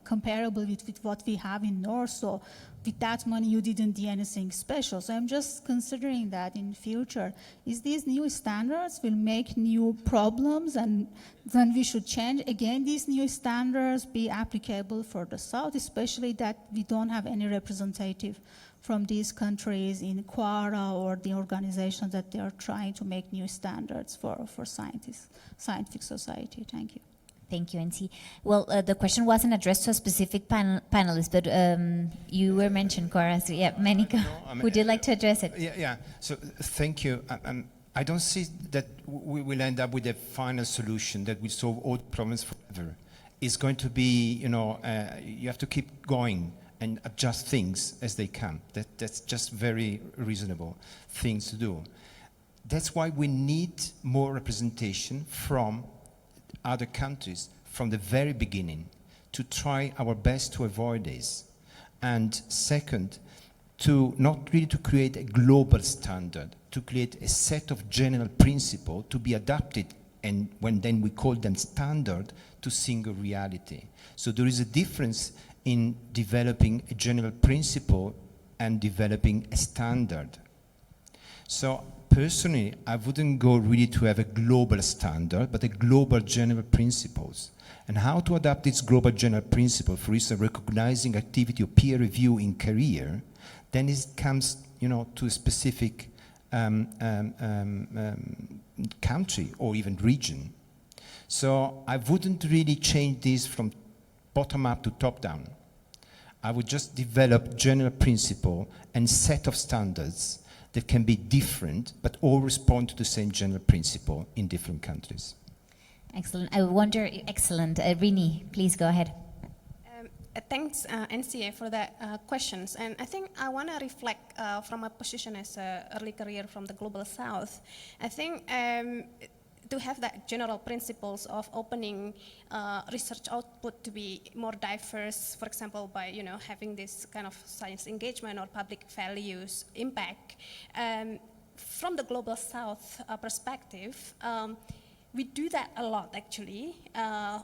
comparable with what we have in north. So with that money, you didn't do anything special. So I'm just considering that in future, is these new standards will make new problems, and then we should change again these new standards be applicable for the South, especially that we don't have any representative from these countries in Quora or the organizations that they are trying to make new standards for scientific society. Thank you. Thank you, NC. Well, the question wasn't addressed to a specific panelist, but you were mentioned, Cora. So yeah, Manika, would you like to address it? Yeah. So thank you. I don't see that we will end up with a final solution that will solve all problems forever. It's going to be, you have to keep going and adjust things as they come. That's just very reasonable things to do. That's why we need more representation from other countries from the very beginning, to try our best to avoid this. And second, to not really to create a global standard, to create a set of general principles to be adapted, and when then we call them standard, to single reality. So there is a difference in developing a general principle and developing a standard. So personally, I wouldn't go really to have a global standard, but a global general principles. And how to adapt this global general principle, for instance, recognizing activity or peer review in career, then it comes, to a specific country or even region. So I wouldn't really change this from bottom up to top down. I would just develop general principle and set of standards that can be different, but all respond to the same general principle in different countries. Excellent. I wonder, excellent. Rini, please go ahead. Thanks, NCA, for that questions. And I think I want to reflect from a position as an early career from the Global South. I think to have that general principles of opening research output to be more diverse, for example, by having this kind of science engagement or public values impact. From the Global South perspective, we do that a lot, actually.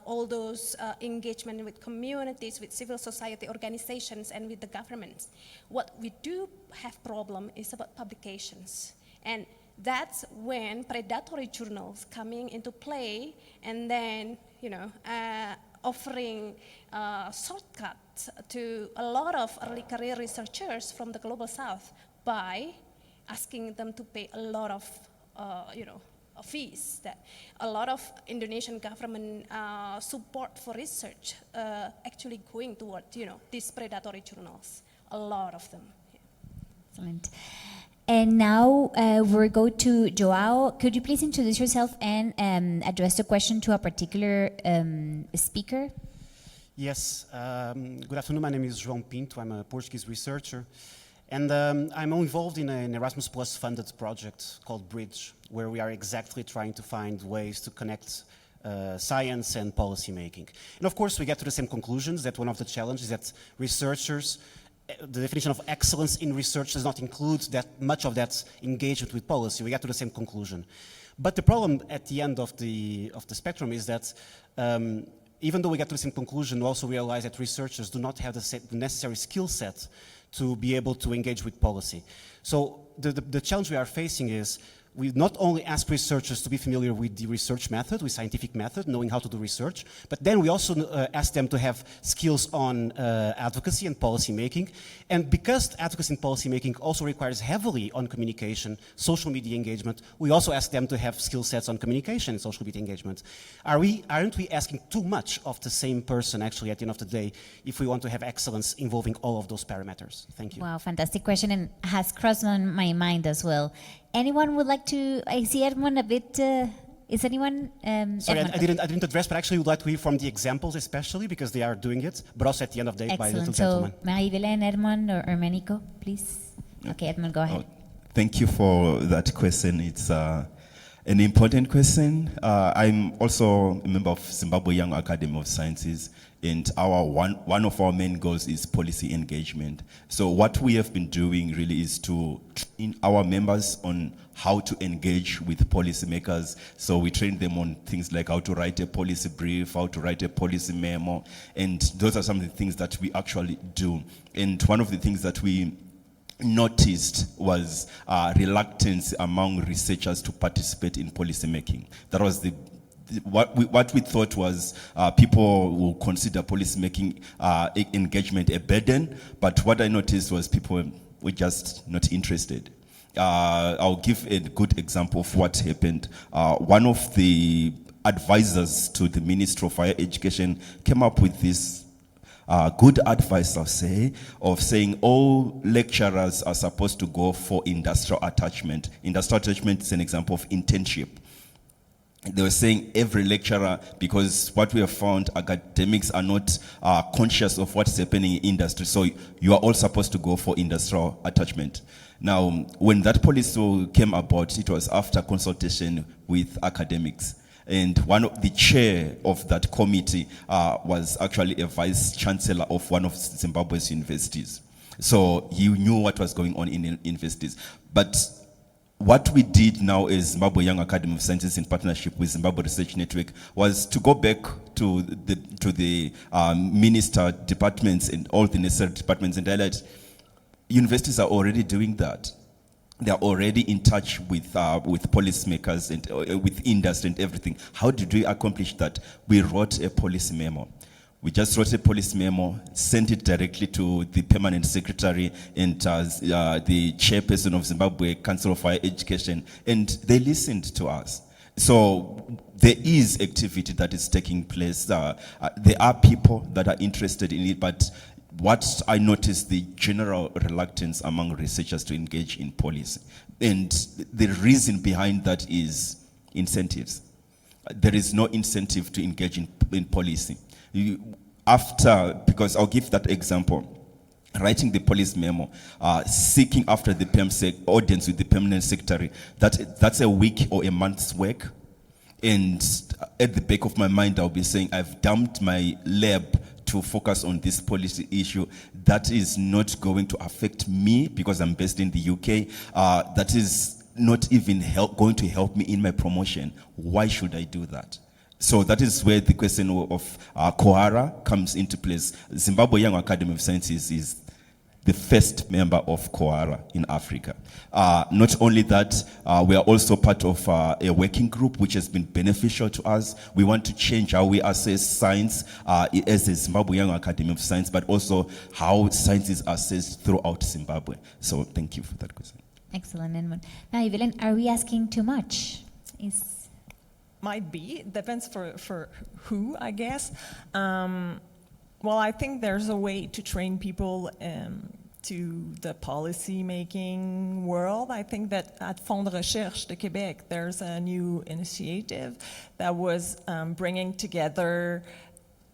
All those engagement with communities, with civil society organizations, and with the governments. What we do have problem is about publications. And that's when predatory journals coming into play, and then, offering shortcuts to a lot of early career researchers from the Global South by asking them to pay a lot of, fees. That a lot of Indonesian government support for research actually going toward, these predatory journals. A lot of them. Yeah. Excellent. And now we'll go to Joao. Could you please introduce yourself and address the question to a particular speaker? Yes. Good afternoon. My name is João Pinto. I'm a Portuguese researcher. And I'm involved in an Erasmus Plus funded project called Bridge, where we are exactly trying to find ways to connect science and policy making. And of course, we get to the same conclusions that one of the challenges is that researchers, the definition of excellence in research does not include that much of that engagement with policy. We get to the same conclusion. But the problem at the end of the spectrum is that even though we get to the same conclusion, we also realize that researchers do not have the necessary skill set to be able to engage with policy. So the challenge we are facing is we not only ask researchers to be familiar with the research method, with scientific method, knowing how to do research, but then we also ask them to have skills on advocacy and policy making. And because advocacy and policy making also requires heavily on communication, social media engagement, we also ask them to have skill sets on communication and social media engagement. Aren't we asking too much of the same person actually at the end of the day if we want to have excellence involving all of those parameters? Thank you. Wow, fantastic question, and has crossed on my mind as well. Anyone would like to? I see Edmund a bit. Is anyone? Sorry, Edmund, I didn't address, but actually would like to hear from the examples, especially because they are doing it, but also at the end of the day by little Excellent. gentlemen. So, Marie-Hélène, Edmund, or Menico, please. Okay, Edmund, go ahead. Thank you for that question. It's An important question. I'm also a member of Zimbabwe Young Academy of Sciences, and one of our main goals is policy engagement. So what we have been doing really is to train our members on how to engage with policymakers. So we train them on things like how to write a policy brief, how to write a policy memo, and those are some of the things that we actually do. And one of the things that we noticed was reluctance among researchers to participate in policy making. That was what we thought was people will consider policy making engagement a burden, but what I noticed was people were just not interested. I'll give a good example of what happened. One of the advisors to the Minister of Higher Education came up with this good advice, I'll say, of saying all lecturers are supposed to go for industrial attachment. Industrial attachment is an example of internship. They were saying every lecturer, because what we have found, academics are not conscious of what's happening in industry, so you are all supposed to go for industrial attachment. Now, when that policy came about, it was after consultation with academics. And one of the chair of that committee was actually a vice chancellor of one of Zimbabwe's universities. So he knew what was going on in universities. But what we did now as Zimbabwe Young Academy of Sciences in partnership with Zimbabwe Research Network was to go back to the minister departments and all the necessary departments and highlight universities are already doing that. They are already in touch with policymakers and with industry and everything. How did we accomplish that? We wrote a policy memo. We just wrote a policy memo, sent it directly to the permanent secretary and the chairperson of Zimbabwe Council of Higher Education, and they listened to us. So there is activity that is taking place. There are people that are interested in it, but what I noticed, the general reluctance among researchers to engage in policy. And the reason behind that is incentives. There is no incentive to engage in policy. Because I'll give that example. Writing the policy memo, seeking after the PEMSEC audience with the permanent secretary, that's a week or a month's work. And at the back of my mind, I'll be saying, I've dumped my lab to focus on this policy issue. That is not going to affect me because I'm based in the UK. That is not even going to help me in my promotion. Why should I do that? So that is where the question of COARA comes into place. Zimbabwe Young Academy of Sciences is the first member of COARA in Africa. Not only that, we are also part of a working group which has been beneficial to us. We want to change how we assess science as a Zimbabwe Young Academy of Science, but also how science is assessed throughout Zimbabwe. So thank you for that question. Excellent, Edmund. Now, Evelyn, are we asking too much? Might be, depends for who, I guess. Well, I think there's a way to train people to the policy-making world. I think that at Fonds de Recherche de Québec, there's a new initiative that was bringing together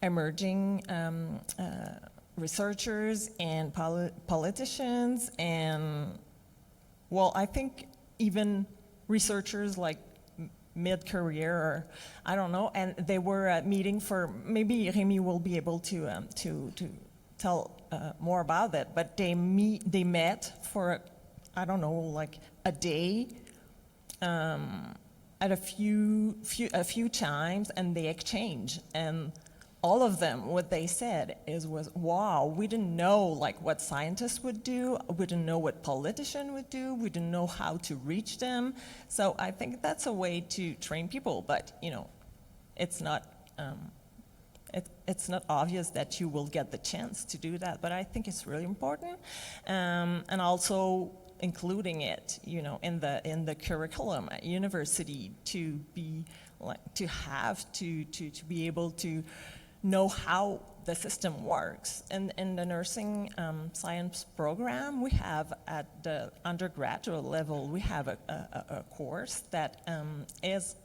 emerging researchers and politicians and, well, I think even researchers like mid-career, or I don't know, and they were meeting for, maybe Remy will be able to tell more about that, but they met for, I don't know, like a day at a few times, and they exchanged, and all of them, what they said was, wow, we didn't know like what scientists would do, we didn't know what politicians would do, we didn't know how to reach them. So I think that's a way to train people, but you know, it's not obvious that you will get the chance to do that, but I think it's really important, and also including it, you know, in the curriculum at university to be like to be able to know how the system works. And in the nursing science program, we have at the undergraduate level, we have a course that is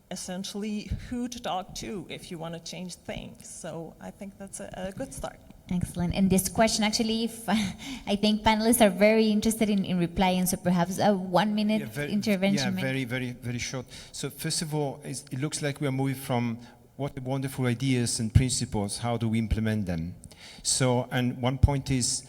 essentially who to talk to if you want to change things. So I think that's a good start. Excellent. And this question, actually, if, I think panelists are very interested in replying, so perhaps a 1 minute intervention. Yeah, very short. So first of all, it looks like we are moving from what wonderful ideas and principles, how do we implement them? So, and one point is,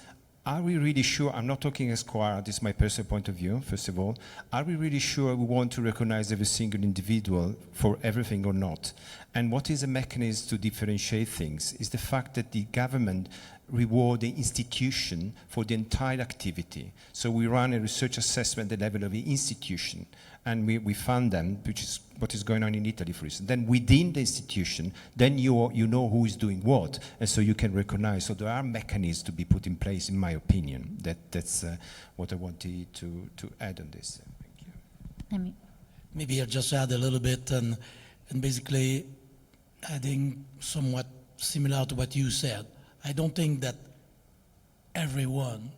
are we really sure, I'm not talking as Quora, this is my personal point of view, first of all, are we really sure we want to recognize every single individual for everything or not? And what is a mechanism to differentiate things? Is the fact that the government reward the institution for the entire activity. So we run a research assessment at the level of the institution, and we fund them, which is what is going on in Italy, for instance. Then within the institution, then you know who is doing what, and so you can recognize. So there are mechanisms to be put in place, in my opinion. That's what I wanted to add on this. Thank you. Maybe I'll just add a little bit, and basically adding somewhat similar to what you said. I don't think that everyone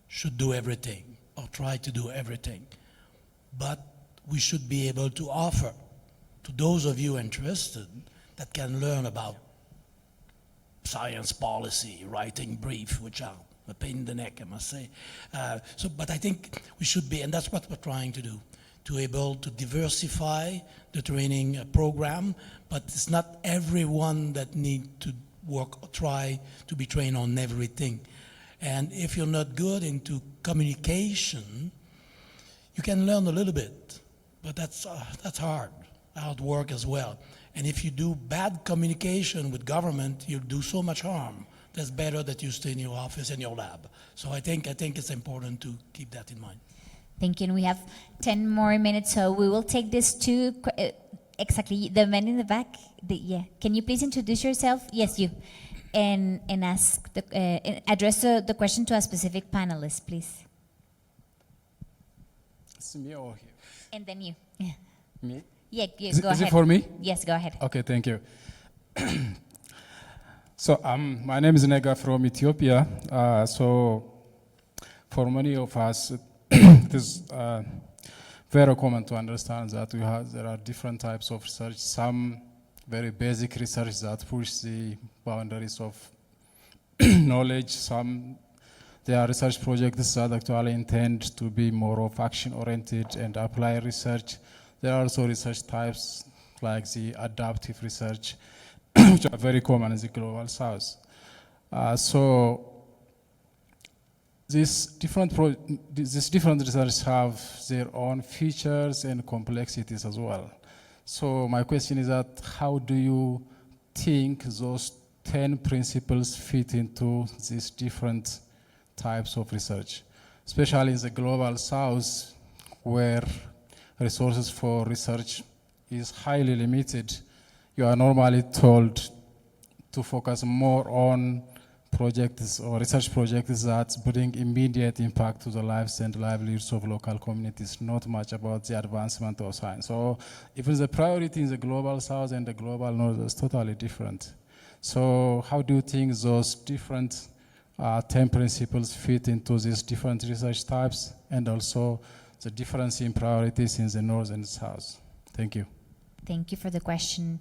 should do everything or try to do everything, but we should be able to offer to those of you interested that can learn about science policy, writing brief, which are a pain in the neck, I must say. But I think we should be, and that's what we're trying to do, to able to diversify the training program, but it's not everyone that need to work or try to be trained on everything. And if you're not good into communication, you can learn a little bit, but that's hard work as well. And if you do bad communication with government, you'll do so much harm. That's better that you stay in your office and your lab. So I think it's important to keep that in mind. Thank you. And we have 10 more minutes, so we will take this to exactly the man in the back. Can you please introduce yourself? Yes, you, and ask address the question to a specific panelist, please. It's me or you? And then you. Yeah. Me? Yeah. Yes. Go ahead. Is it for me? Yes. Go ahead. Okay. Thank you. So my name is Nega from Ethiopia. So for many of us, it is very common to understand that there are different types of research. Some very basic research that push the boundaries of knowledge. Some there are research projects that actually intend to be more of action-oriented and apply research. There are also research types like the adaptive research, which are very common in the global south. So these different research have their own features and complexities as well. So my question is that how do you think those 10 principles fit into these different types of research, especially in the global south, where resources for research is highly limited? You are normally told to focus more on projects or research projects that bring immediate impact to the lives and livelihoods of local communities, not much about the advancement of science. So even the priority in the global south and the global north is totally different. So how do you think those different 10 principles fit into these different research types, and also the difference in priorities in the north and south? Thank you. Thank you for the question.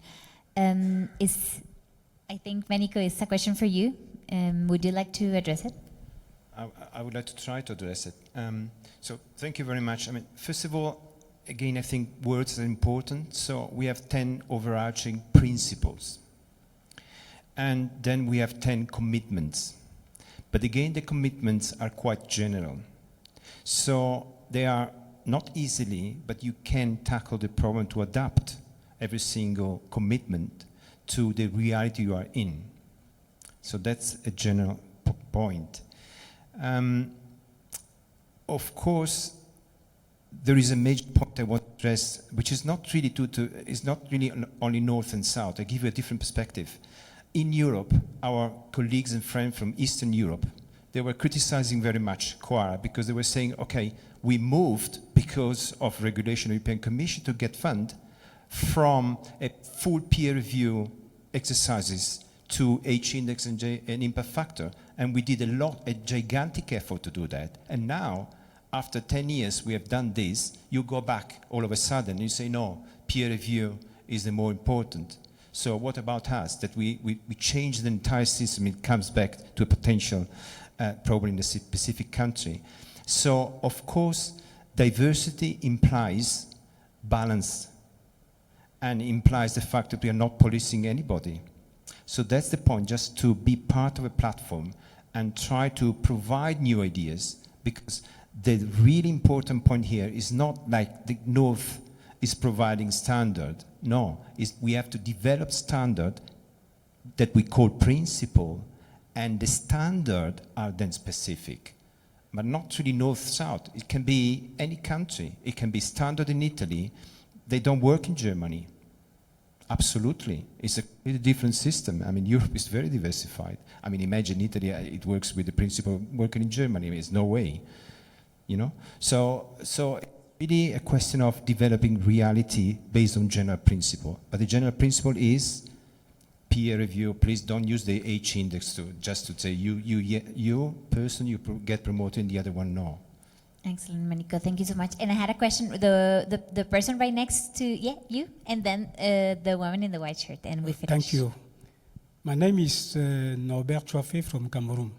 I think, Manico, it's a question for you. Would you like to address it? I would like to try to address it. So thank you very much. I mean, first of all, again, I think words are important. So we have 10 overarching principles. And then we have 10 commitments. But again, the commitments are quite general. So they are not easily, but you can tackle the problem to adapt every single commitment to the reality you are in. So that's a general point. Of course, there is a major point I want to address, which is not really only north and south. I give you a different perspective. In Europe, our colleagues and friends from Eastern Europe, they were criticizing very much Quora because they were saying, okay, we moved because of regulation of the European Commission to get fund from a full peer review exercises to H-index and impact factor, and we did a gigantic effort to do that. And now, after 10 years, we have done this. You go back all of a sudden, and you say, no, peer review is the more important. So what about us? That we change the entire system, it comes back to a potential problem in a specific country. So, of course, diversity implies balance and implies the fact that we are not policing anybody. So that's the point, just to be part of a platform and try to provide new ideas, because the really important point here is not like the North is providing standard. No, we have to develop standard that we call principle, and the standard are then specific. But not really North-South. It can be any country. It can be standard in Italy. They don't work in Germany. Absolutely. It's a completely different system. I mean, Europe is very diversified. I mean, imagine Italy, it works with the principle working in Germany. I mean, there's no way, you know? So really a question of developing reality based on general principle. But the general principle is peer review. Please don't use the H index just to say you person, you get promoted and the other one no. Excellent, Manico. Thank you so much. And I had a question. The person right next to you, and then the woman in the white shirt, and we finish. Thank you. My name is Norbert Chouafé from Cameroon.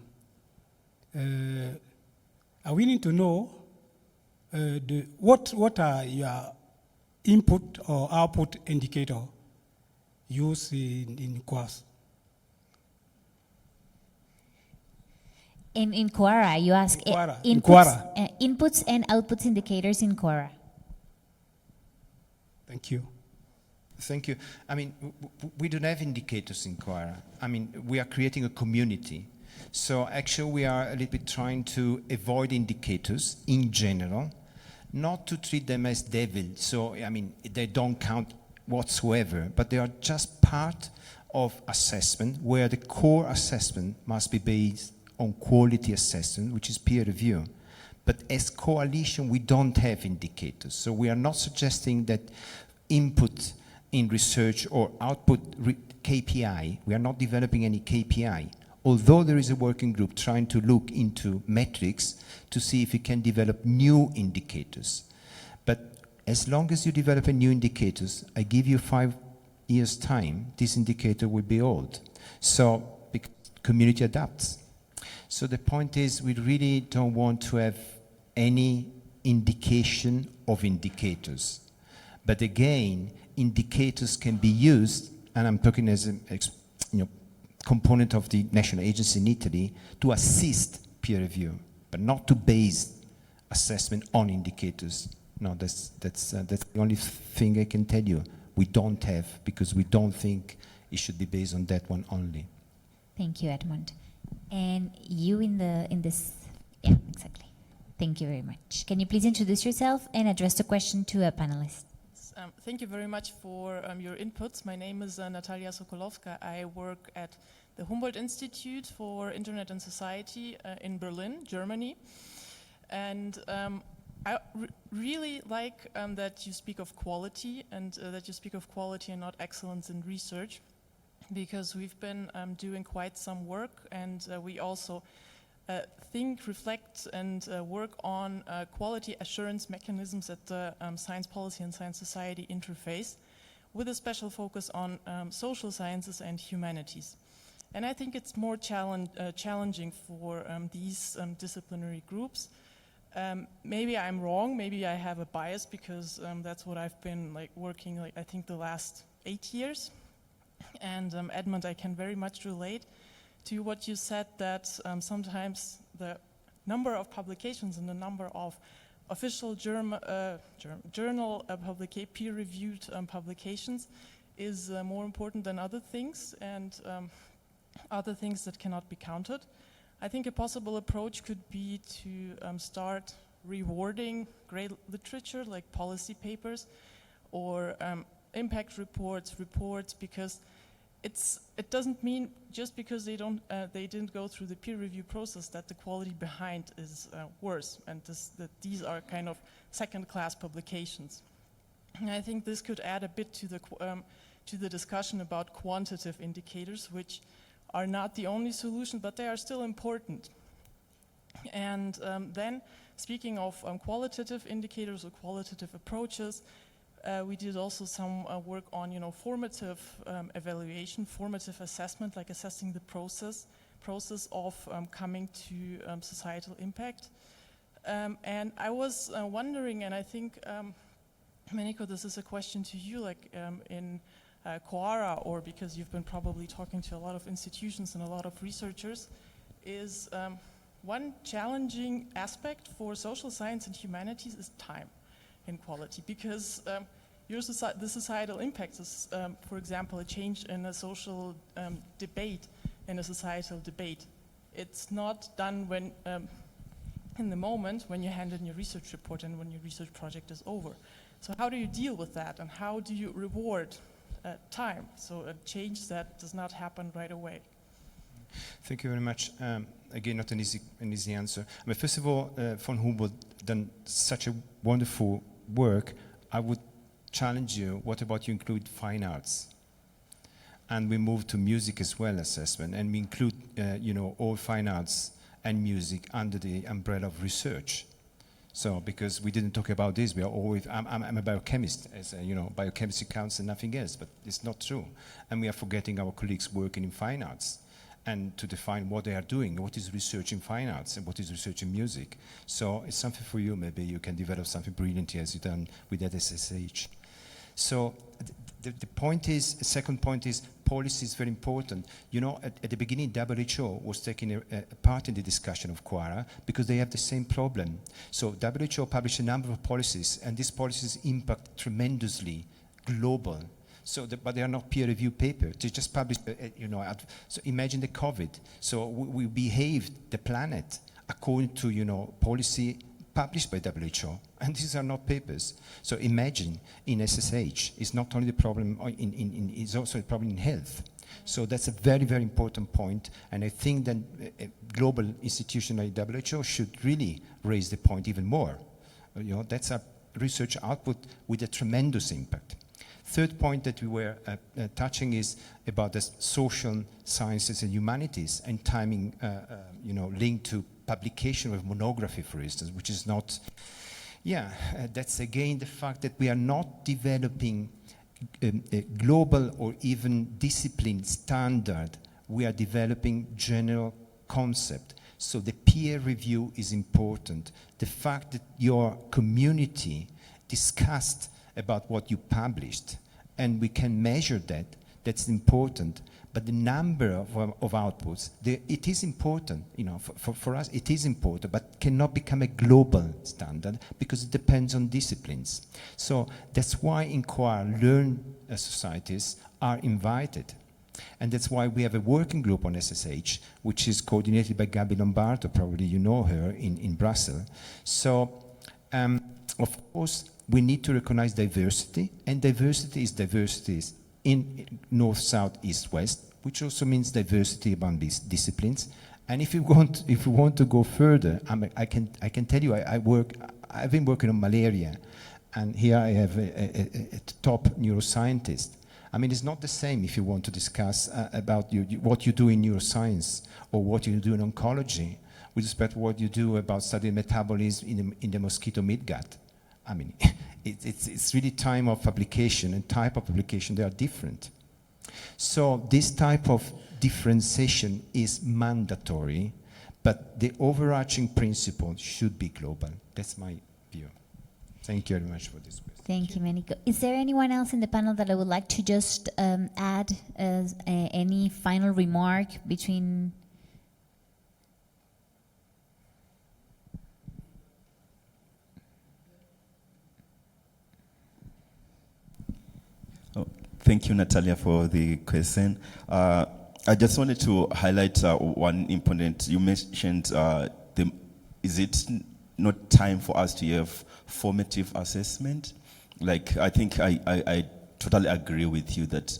I we need to know what are your input or output indicator used in course? In Quora, you ask In Quora. Inputs and outputs indicators in Quora. Thank you. Thank you. I mean, we don't have indicators in Quora. I mean, we are creating a community. So actually we are a little bit trying to avoid indicators in general, not to treat them as devil. So, I mean, they don't count whatsoever, but they are just part of assessment where the core assessment must be based on quality assessment, which is peer review. But as coalition, we don't have indicators. So we are not suggesting that input in research or output KPI, we are not developing any KPI. Although there is a working group trying to look into metrics to see if we can develop new indicators. But as long as you develop a new indicators, I give you 5 years' time, this indicator will be old. So community adapts. So the point is, we really don't want to have any indication of indicators. But again, indicators can be used, and I'm talking as a component of the national agency in Italy, to assist peer review, but not to base assessment on indicators. No, that's the only thing I can tell you. We don't have, because we don't think it should be based on that one only. Thank you, Edmund. And you in this, yeah, exactly. Thank you very much. Can you please introduce yourself and address the question to a panelist? Thank you very much for your inputs. My name is Natalia Sokolowska. I work at the Humboldt Institute for Internet and Society in Berlin, Germany. And I really like that you speak of quality, and that you speak of quality and not excellence in research, because we've been doing quite some work, and we also think, reflect, and work on quality assurance mechanisms at the science policy and science society interface, with a special focus on social sciences and humanities. And I think it's more challenging for these disciplinary groups. Maybe I'm wrong, maybe I have a bias, because that's what I've been working I think the last 8 years. And Edmund, I can very much relate to what you said, that sometimes the number of publications and the number of official journal peer-reviewed publications is more important than other things, and other things that cannot be counted. I think a possible approach could be to start rewarding great literature like policy papers or impact reports, because it doesn't mean just because they didn't go through the peer review process that the quality behind is worse, and that these are kind of second-class publications. And I think this could add a bit to the discussion about quantitative indicators, which are not the only solution, but they are still important. And then, speaking of qualitative indicators or qualitative approaches, We did also some work on, formative evaluation, formative assessment, like assessing the process of coming to societal impact. And I was wondering, and I think, Meniko, this is a question to you, like in Quora, or because you've been probably talking to a lot of institutions and a lot of researchers, is one challenging aspect for social science and humanities is time and quality, because the societal impact is, for example, a change in a social debate, in a societal debate. It's not done when, in the moment when you hand in your research report and when your research project is over. So how do you deal with that, and how do you reward time, so a change that does not happen right away? Thank you very much. Again, not an easy answer. I mean, first of all, von Humboldt done such a wonderful work. I would challenge you, what about you include fine arts? And we move to music as well assessment, and we include, all fine arts and music under the umbrella of research. So, because we didn't talk about this, we are always, I'm a biochemist, as biochemistry counts and nothing else, but it's not true. And we are forgetting our colleagues working in fine arts, and to define what they are doing, what is research in fine arts and what is research in music. So it's something for you, maybe you can develop something brilliant as you've done with that SSH. So the point is, second point is, policy is very important. At the beginning, WHO was taking a part in the discussion of Quora because they have the same problem. So WHO published a number of policies, and these policies impact tremendously global. So, but they are not peer-reviewed papers. They just published, so imagine the COVID. So we behaved the planet according to, policy published by WHO, and these are not papers. So imagine in SSH, it's not only the problem it's also a problem in health. So that's a very, very important point, and I think that a global institution like WHO should really raise the point even more. That's a research output with a tremendous impact. Third point that we were touching is about the social sciences and humanities and timing, linked to publication of monography, for instance, which is not, that's again the fact that we are not developing a global or even discipline standard. We are developing general concept. So the peer review is important. The fact that your community discussed about what you published, and we can measure that, that's important. But the number of outputs, it is important, for us it is important, but cannot become a global standard because it depends on disciplines. So that's why in Quora, learn societies are invited. And that's why we have a working group on SSH, which is coordinated by Gabi Lombardo, probably you know her, in Brussels. So, of course, we need to recognize diversity, and diversities in north, south, east, west, which also means diversity among these disciplines. And if you want to go further, I can tell you, I've been working on malaria, and here I have a top neuroscientist. I mean, it's not the same if you want to discuss about what you do in neuroscience or what you do in oncology with respect to what you do about studying metabolism in the mosquito midgut. I mean, it's really time of publication and type of publication, they are different. So this type of differentiation is mandatory, but the overarching principle should be global. That's my view. Thank you very much for this question. Thank you, Meniko. Is there anyone else in the panel that I would like to just add any final remark between? Thank you, Natalia, for the question. I just wanted to highlight one important, you mentioned, is it not time for us to have formative assessment? Like, I think I totally agree with you that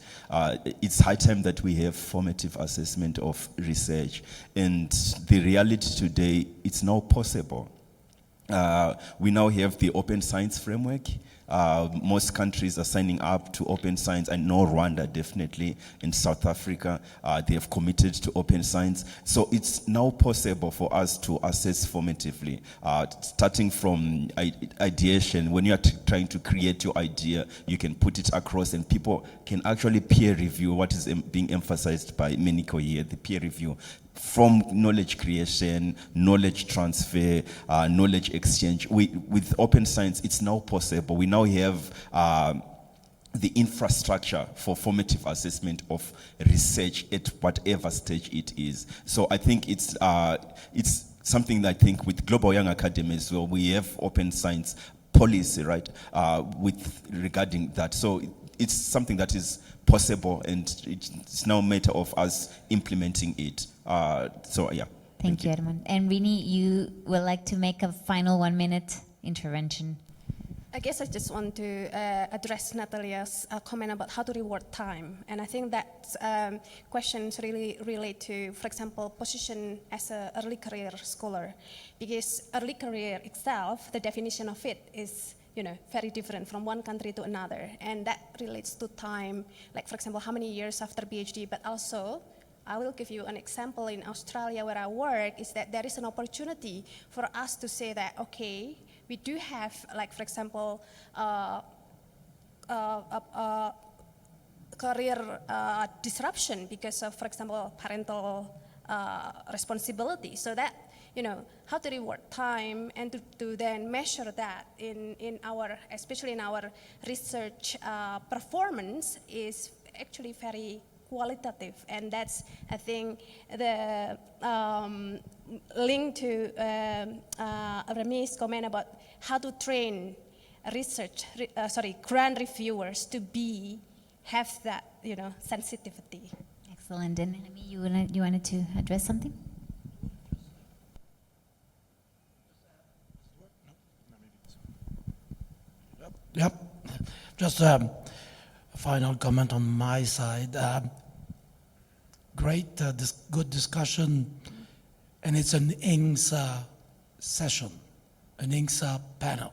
it's high time that we have formative assessment of research. And the reality today, it's now possible. We now have the Open Science Framework. Most countries are signing up to Open Science. I know Rwanda definitely, in South Africa, they have committed to Open Science. So it's now possible for us to assess formatively, starting from ideation. When you are trying to create your idea, you can put it across and people can actually peer review what is being emphasized by Meniko here, the peer review. From knowledge creation, knowledge transfer, knowledge exchange. With Open Science, it's now possible. We now have the infrastructure for formative assessment of research at whatever stage it is. So I think it's something that I think with Global Young Academy as well, we have Open Science policy, right, with regarding that. So it's something that is possible, and it's now a matter of us implementing it. So yeah. Thank you, Edmund. And Rini, you would like to make a final 1-minute intervention. I guess I just want to address Natalia's comment about how to reward time. And I think that questions really relate to, for example, position as an early career scholar. Because early career itself, the definition of it is very different from one country to another. And that relates to time, like for example, how many years after PhD, but also, I will give you an example in Australia where I work, is that there is an opportunity for us to say that, okay, we do have, like for example, career disruption because of, for example, parental responsibility. So that, how to reward time and to then measure that in our, especially in our research performance is actually very qualitative. And that's, I think, the link to Remy's comment about how to train grant reviewers to have that, sensitivity. Excellent. And Remy, you wanted to address something? Yep. Just a final comment on my side. Great, good discussion, and it's an INGSA session, an INGSA panel.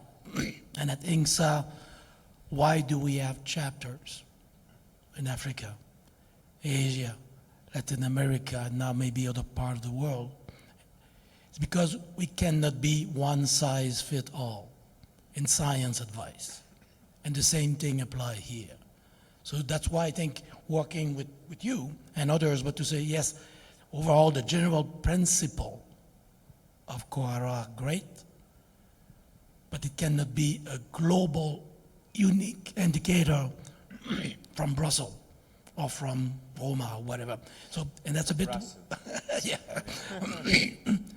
And at INGSA, why do we have chapters in Africa, Asia, Latin America, and now maybe other part of the world? It's because we cannot be one size fit all in science advice. And the same thing apply here. So that's why I think working with you and others, but to say, yes, overall the general principle of COARA are great, but it cannot be a global, unique indicator from Brussels or from Roma or whatever. So, and that's a bit, yeah.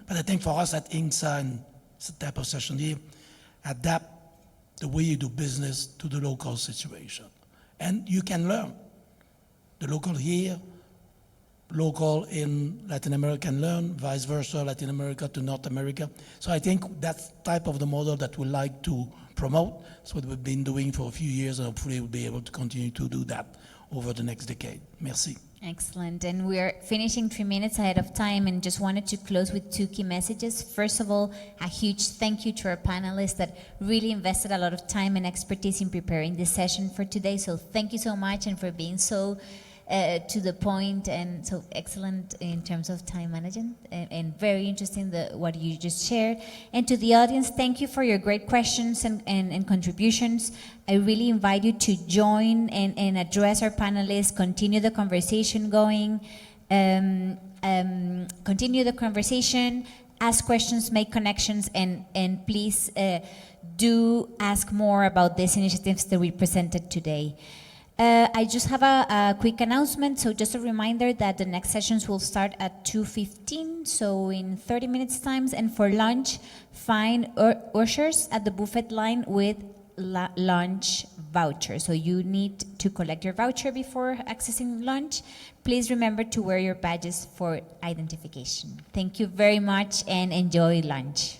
But I think for us at INGSA and this type of session here, adapt the way you do business to the local situation. And you can learn. The local here, local in Latin America can learn, vice versa, Latin America to North America. So I think that's type of the model that we like to promote. That's what we've been doing for a few years, and hopefully we'll be able to continue to do that over the next decade. Merci. Excellent. And we're finishing 3 minutes ahead of time, and just wanted to close with 2 key messages. First of all, a huge thank you to our panelists that really invested a lot of time and expertise in preparing this session for today. So thank you so much, and for being so to the point and so excellent in terms of time management, and very interesting what you just shared. And to the audience, thank you for your great questions and contributions. I really invite you to join and address our panelists, continue the conversation going, continue the conversation, ask questions, make connections, and please do ask more about these initiatives that we presented today. I just have a quick announcement. So just a reminder that the next sessions will start at 2:15, so in 30 minutes times. And for lunch, find ushers at the buffet line with lunch voucher. So you need to collect your voucher before accessing lunch. Please remember to wear your badges for identification. Thank you very much, and enjoy lunch.